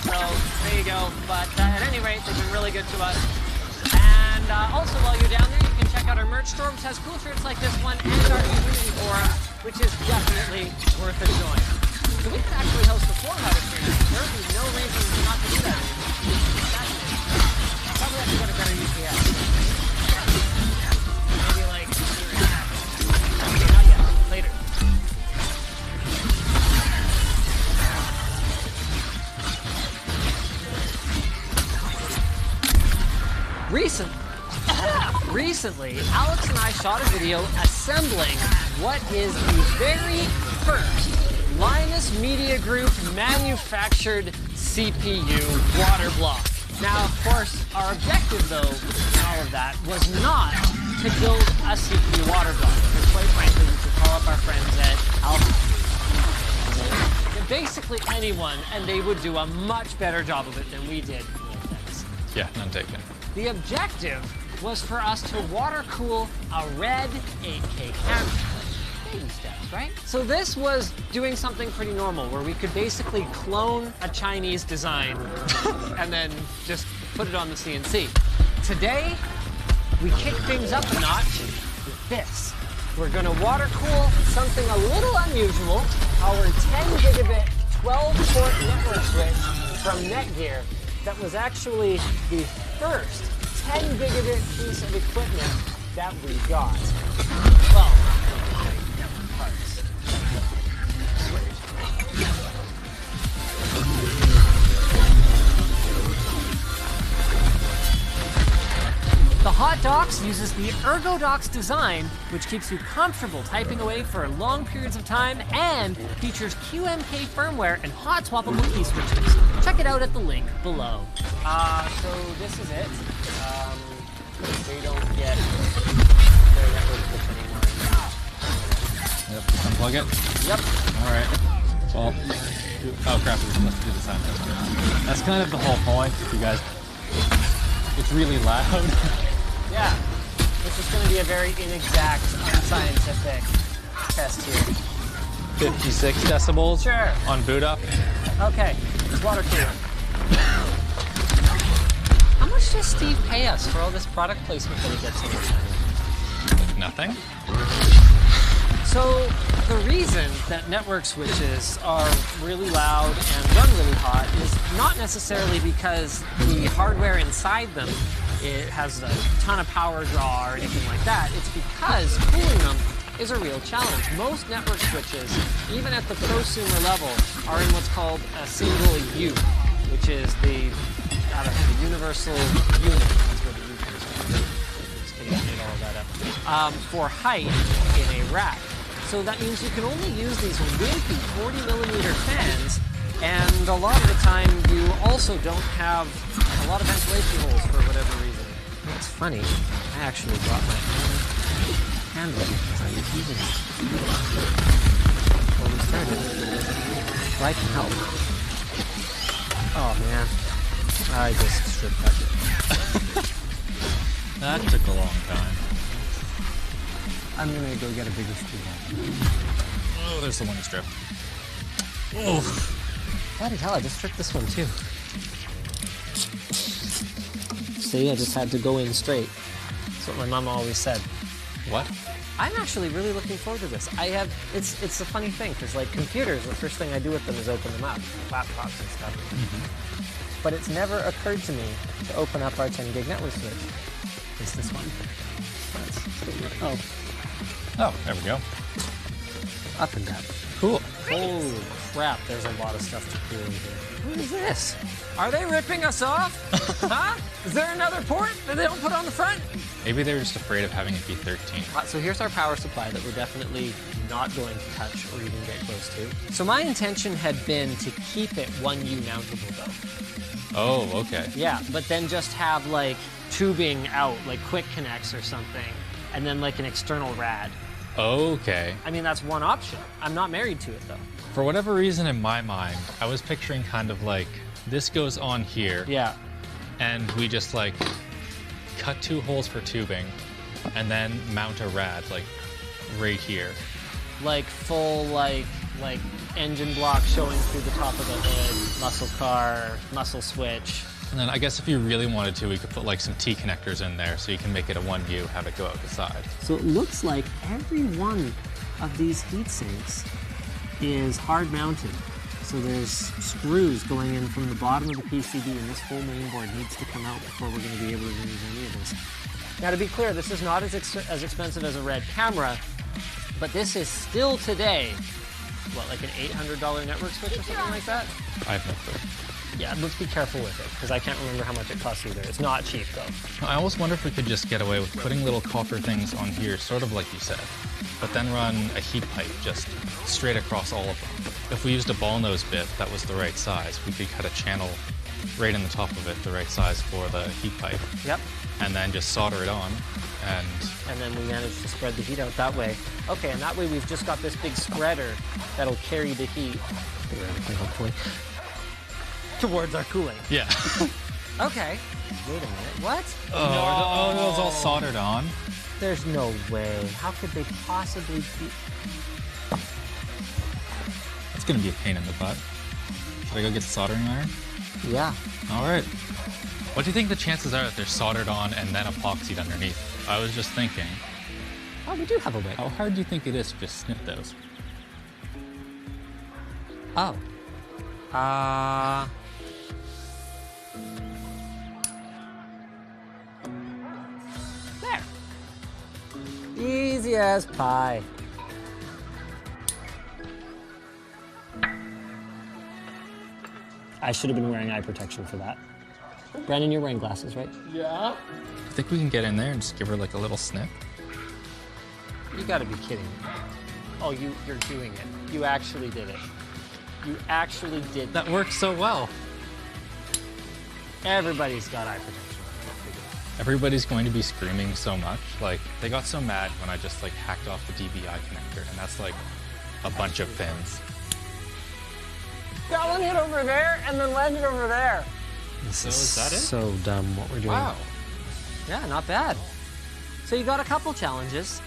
So there you go. But at any rate, they've been really good to us. And also, while you're down there, you can check out our merch store, which has cool shirts like this one, and our community forum, which is definitely worth a join. So we could actually host a forum out of here. There would be no reason not to do that. Probably have to go to better UPS. Maybe like, okay, not yet. Later. Recently, Alex and I shot a video assembling what is the very first Linus Media Group manufactured CPU water block. Now, of course, our objective, though, in all of that, was not to build a CPU water block. Because quite frankly, we could call up our friends at Alpha. Basically anyone, and they would do a much better job of it than we did. Yeah, none taken. The objective was for us to water cool a red 8K camera. Baby steps, right? So this was doing something pretty normal, where we could basically clone a Chinese design and then just put it on the CNC. Today, we kick things up a notch with this. We're gonna water cool something a little unusual, our 10 gigabit 12-port network switch from Netgear that was actually the first 10 gigabit piece of equipment that we got. Well, parts. The Hot Docks uses the ErgoDocs design, which keeps you comfortable typing away for long periods of time and features QMK firmware and hot swappable key switches. Check it out at the link below. So this is it. They don't get their network switch anymore. Yep, unplug it? Yep. Alright. Well, oh crap, we're supposed to do the sound test. That's kind of the whole point, you guys. It's really loud. Yeah. This is going to be a very inexact, unscientific test here. 56 decibels? Sure. On boot up? Okay, it's water cooler. How much does Steve pay us for all this product placement that he gets in the channel? Nothing. So, the reason that network switches are really loud and run really hot is not necessarily because the hardware inside them it has a ton of power draw or anything like that. It's because cooling them is a real challenge. Most network switches, even at the prosumer level, are in what's called a single U, which is the universal unit. That's where the U comes from. Just kidding, I made all of that up. For height in a rack. So that means you can only use these wimpy 40mm fans, and a lot of the time you also don't have a lot of ventilation holes for whatever reason. It's funny, I actually brought my own handle because I was using it before we started. So I can help. Oh man, I just stripped that. That took a long time. I'm gonna go get a bigger spoon. Oh, there's the one you stripped. Oh. Bloody hell, I just stripped this one too. See, I just had to go in straight. That's what my mom always said. What? I'm actually really looking forward to this. It's a funny thing, because like computers, the first thing I do with them is open them up, laptops and stuff. Mm-hmm. But it's never occurred to me to open up our 10 gig network switch. It's this one. Oh. Oh, there we go. Up and down. Cool. Holy crap, there's a lot of stuff to cool in here. What is this? Are they ripping us off? Huh? Is there another port that they don't put on the front? Maybe they're just afraid of having it be 13. So here's our power supply that we're definitely not going to touch or even get close to. So my intention had been to keep it 1U mountable though. Oh, okay. Yeah, but then just have like tubing out, like quick connects or something, and then like an external rad. Okay. I mean, that's one option. I'm not married to it though. For whatever reason in my mind, I was picturing kind of like this goes on here. Yeah. And we just like cut 2 holes for tubing and then mount a rad like right here. Like full like engine block showing through the top of the hood, muscle car, muscle switch. And then I guess if you really wanted to, we could put like some T connectors in there so you can make it a one view, have it go out the side. So it looks like every one of these heat sinks is hard mounted. So there's screws going in from the bottom of the PCB, and this whole main board needs to come out before we're going to be able to remove any of this. Now to be clear, this is not as expensive as a Red camera, but this is still today, what, like an $800 network switch or something like that? I have no clue. Yeah, let's be careful with it, because I can't remember how much it costs either. It's not cheap, though. I almost wonder if we could just get away with putting little copper things on here, sort of like you said, but then run a heat pipe just straight across all of them. If we used a ball nose bit that was the right size, we could cut a channel right in the top of it, the right size for the heat pipe. Yep. And then just solder it on, and then we managed to spread the heat out that way. Okay, and that way we've just got this big spreader that'll carry the heat, theoretically, hopefully, towards our cooling. Yeah. Okay. Wait a minute. What? Oh, no, it was all soldered on. There's no way. How could they possibly be? It's gonna be a pain in the butt. Should I go get the soldering iron? Yeah. All right. What do you think the chances are that they're soldered on and then epoxied underneath? I was just thinking. Oh, we do have a way. How hard do you think it is to just snip those? Oh. There. Easy as pie. I should have been wearing eye protection for that. Brandon, you're wearing glasses, right? Yeah. I think we can get in there and just give her like a little snip. You gotta be kidding me. Oh, you're doing it. You actually did it. You actually did. That worked so well. Everybody's got eye protection. Everybody's going to be screaming so much. Like, they got so mad when I just like hacked off the DVI connector, and that's like a bunch of fins. That one hit over there and then landed over there. So is that it? So dumb what we're doing. Wow. Yeah, not bad. So you got a couple challenges.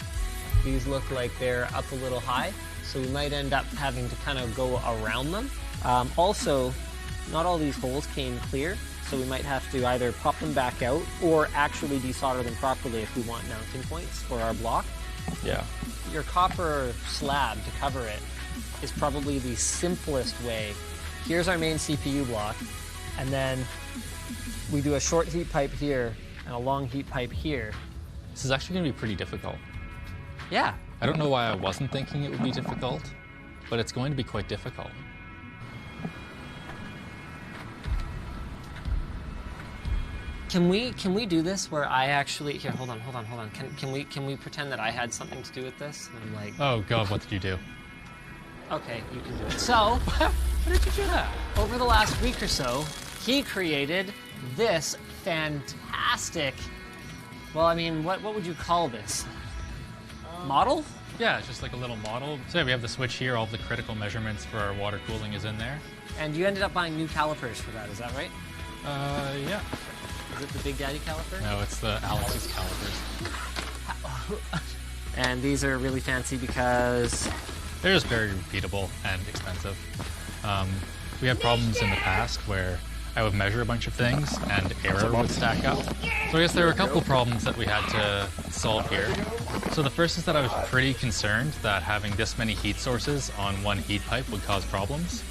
These look like they're up a little high, so we might end up having to kind of go around them. Also, not all these holes came clear, so we might have to either pop them back out or actually desolder them properly if we want mounting points for our block. Yeah. Your copper slab to cover it is probably the simplest way. Here's our main CPU block, and then we do a short heat pipe here and a long heat pipe here. This is actually going to be pretty difficult. Yeah. I don't know why I wasn't thinking it would be difficult, but it's going to be quite difficult. Can we do this where I actually here? Hold on. Can we pretend that I had something to do with this? And I'm like, oh God, what did you do? Okay, you can do it. So, how did you do that? Over the last week or so, he created this fantastic. Well, I mean, what would you call this? Model? Yeah, it's just like a little model. So yeah, we have the switch here, all of the critical measurements for our water cooling is in there. And you ended up buying new calipers for that, is that right? Yeah. Is it the Big Daddy caliper? No, it's the Alex's calipers. And these are really fancy because... they're just very repeatable and expensive. We had problems in the past where I would measure a bunch of things and error would stack up. So I guess there were a couple problems that we had to solve here. So the first is that I was pretty concerned that having this many heat sources on one heat pipe would cause problems.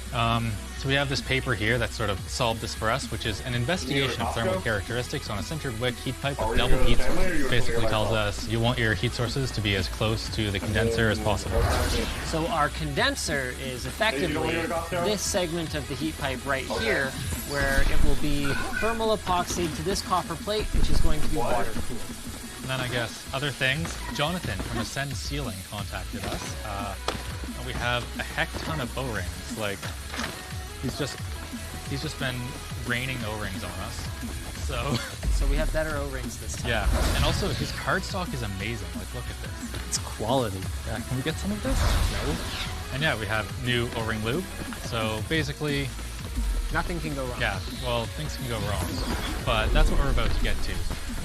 So we have this paper here that sort of solved this for us, which is an investigation of thermal characteristics on a sintered wick heat pipe with double heat sources. Basically tells us you want your heat sources to be as close to the condenser as possible. So our condenser is effectively this segment of the heat pipe right here, where it will be thermal epoxied to this copper plate, which is going to be water cooled. And then I guess other things. Jonathan from Ascend Sealing contacted us. And we have a heck ton of O-rings. Like, he's just been raining O-rings on us. So we have better O-rings this time. Yeah, and also his cardstock is amazing. Like, look at this. It's quality. Yeah, can we get some of this? No. And yeah, we have new O-ring lube. So basically, nothing can go wrong. Yeah, well, things can go wrong, but that's what we're about to get to.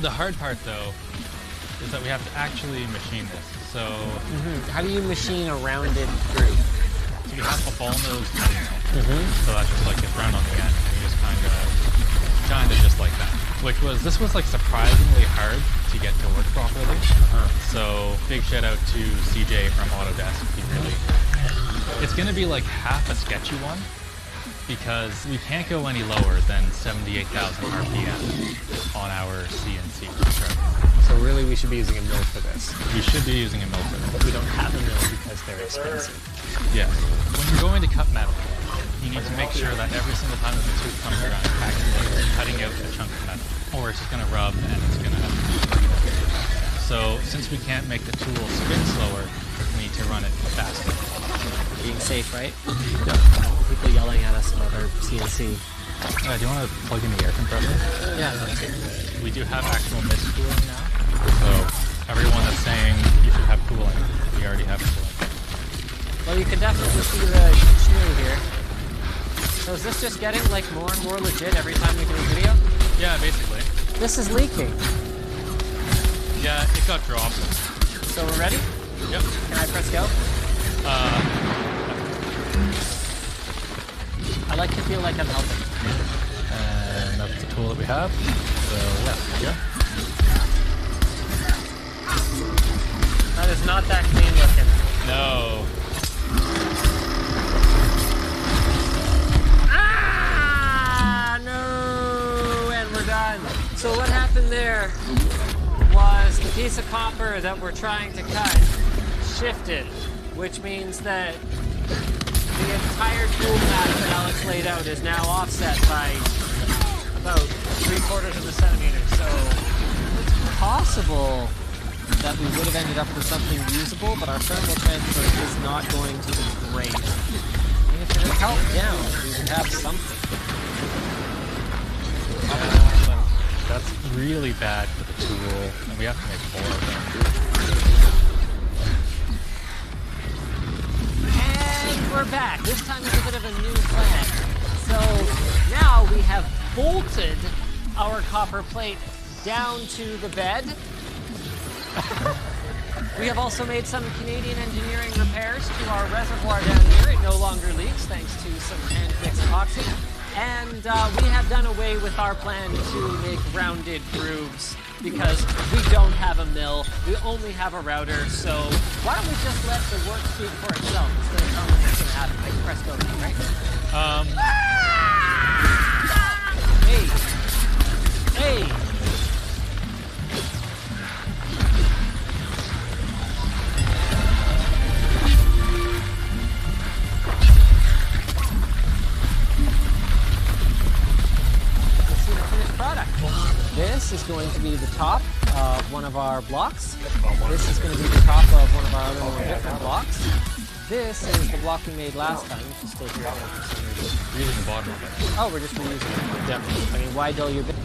The hard part, though, is that we have to actually machine this. So, how do you machine a rounded groove? So we have a ball nose cutting out. So that just like gets round on the end, and you just kind of just like that. This was like surprisingly hard to get to work properly. So big shout out to CJ from Autodesk. It's gonna be like half a sketchy one because we can't go any lower than 78,000 RPM on our CNC constructor. So really, we should be using a mill for this. We should be using a mill for this, but we don't have a mill because they're expensive. Yes. When you're going to cut metal, you need to make sure that every single time that the tooth comes around, you're cutting out a chunk of metal, or it's just going to rub and it's going to. So since we can't make the tool spin slower, we need to run it faster. Being safe, right? Yeah. People yelling at us about our CNC. Do you want to plug in the air compressor? Yeah, that's it. We do have actual mist cooling now. So everyone that's saying you should have cooling, we already have cooling. Well, you can definitely see the screw here. So is this just getting like more and more legit every time we do a video? Yeah, basically. This is leaking. Yeah, it got dropped. So we're ready? Yep. Can I press go? I like to feel like I'm helping. And that's the tool that we have. So yeah. That is not that clean looking. No. No! And we're done. So what happened there was the piece of copper that we're trying to cut shifted, which means that the entire tool path that Alex laid out is now offset by about 3/4 of a centimeter. So it's possible that we would have ended up with something usable, but our thermal transfer is not going to be great. I mean, if it had helped down, we would have something. That's really bad for the tool, and we have to make 4 of them. And we're back. This time it's a bit of a new plan. So now we have bolted our copper plate down to the bed. We have also made some Canadian engineering repairs to our reservoir down here. It no longer leaks thanks to some hand-mixed epoxy. And we have done away with our plan to make rounded grooves because we don't have a mill. We only have a router. So why don't we just let the work speak for itself instead of telling us what's going to happen? I can press go now, right? Hey! This is going to be the top of one of our blocks. This is going to be the top of one of our other more different blocks. This is the block we made last time, which is still here for some reason. We're using the bottom of it. Oh, we're just reusing it. Definitely. I mean, why dull your bit?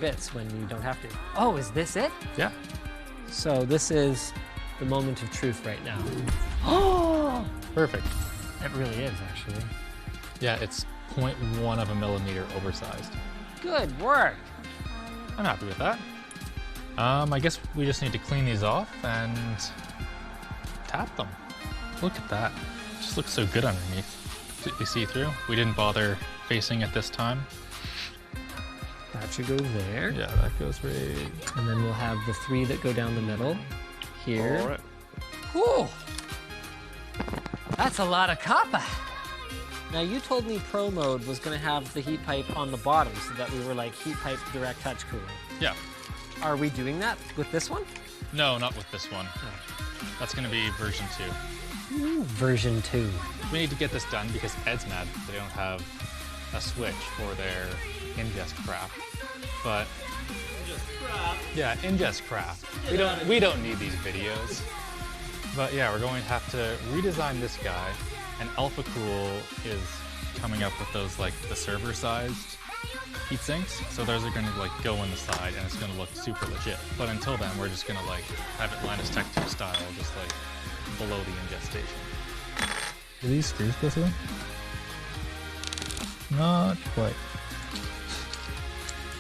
Bits when you don't have to. Oh, is this it? Yeah. So this is the moment of truth right now. Oh! Perfect. It really is, actually. Yeah, it's 0.1 of a millimeter oversized. Good work. I'm happy with that. I guess we just need to clean these off and tap them. Look at that. It just looks so good underneath. Completely see-through. We didn't bother facing it this time. That should go there. Yeah, that goes right. And then we'll have the 3 that go down the middle here. All right. Whew. That's a lot of copper. Now you told me Pro mode was going to have the heat pipe on the bottom so that we were like heat pipe direct touch cooling. Yeah. Are we doing that with this one? No, not with this one. Oh. That's going to be version 2. Ooh, version 2. We need to get this done because Ed's mad that they don't have a switch for their ingest crap. But yeah, ingest crap. We don't need these videos. But yeah, we're going to have to redesign this guy, and Alpha Cool is coming up with those like the server-sized heat sinks. So those are going to like go in the side, and it's going to look super legit. But until then, we're just going to like have it Linus Tech 2 style, just like below the ingest station. Do these screws go through? Not quite.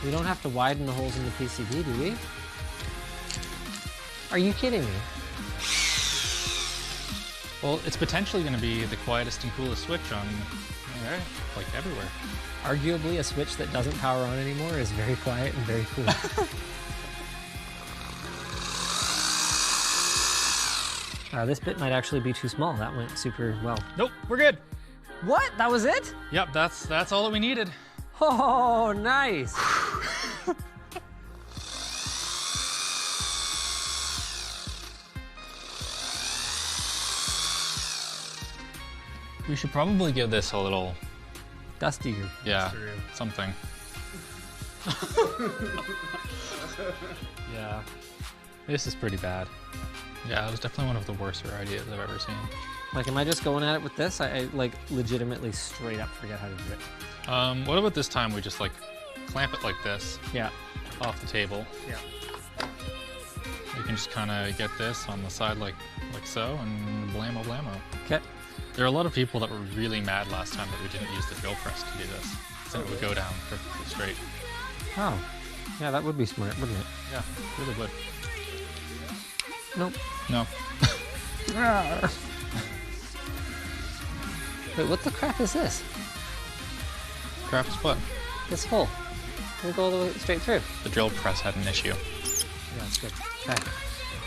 We don't have to widen the holes in the PCB, do we? Are you kidding me? Well, it's potentially going to be the quietest and coolest switch on, like everywhere. Arguably, a switch that doesn't power on anymore is very quiet and very cool. This bit might actually be too small. That went super well. Nope, we're good. What? That was it? Yep, that's all that we needed. Oh, nice. We should probably give this a little dustier. Yeah, something. Yeah. This is pretty bad. Yeah, it was definitely one of the worst ideas I've ever seen. Like, am I just going at it with this? I like legitimately straight up forget how to do it. What about this time we just like clamp it like this? Yeah. Off the table. Yeah. You can just kind of get this on the side like so, and blammo blammo. Okay. There are a lot of people that were really mad last time that we didn't use the drill press to do this. So it would go down perfectly straight. Oh. Yeah, that would be smart, wouldn't it? Yeah, really would. Nope. No. Wait, what the crap is this? Crap is what? This hole. Can we go all the way straight through? The drill press had an issue. Yeah, that's good. Okay.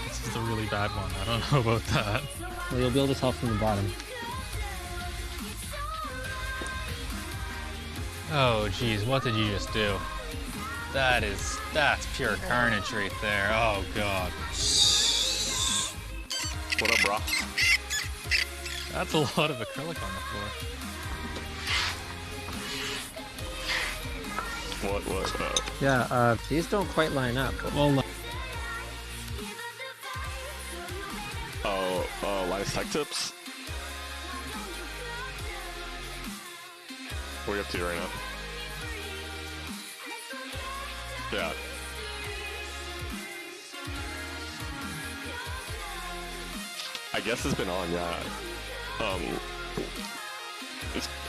This is a really bad one. I don't know about that. Well, you'll be able to tell from the bottom. Oh, geez, what did you just do? That's pure carnage right there. Oh, God. What up, bro? That's a lot of acrylic on the floor. What? Yeah, these don't quite line up. Well, live tech tips? What are you up to right now? Yeah. I guess it's been on, yeah.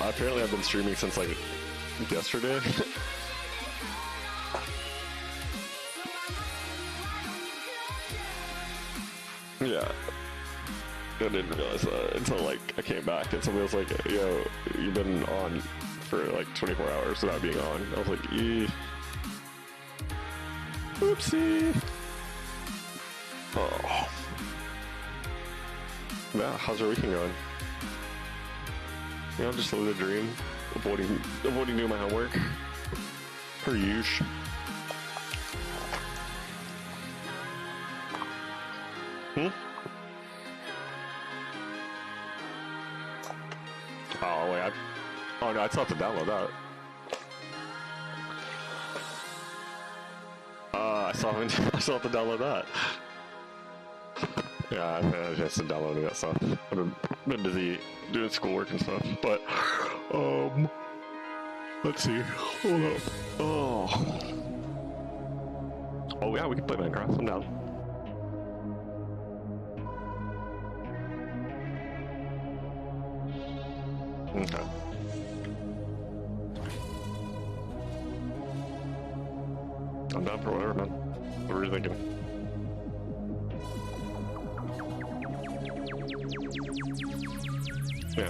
Apparently I've been streaming since like yesterday. Yeah. I didn't realize that until like I came back and somebody was like, yo, you've been on for like 24 hours without being on. I was like, oopsie. Oh. Yeah, how's your weekend going? You know, just living a dream, avoiding doing my homework. Per usual. Oh wait, oh no, I still have to download that. I still have to download that. Yeah, I've had a chance to download that stuff. I've been busy doing schoolwork and stuff, but let's see. Hold up. Oh yeah, we can play Minecraft. I'm down. Okay. I'm down for whatever, man. What were you thinking? Yeah.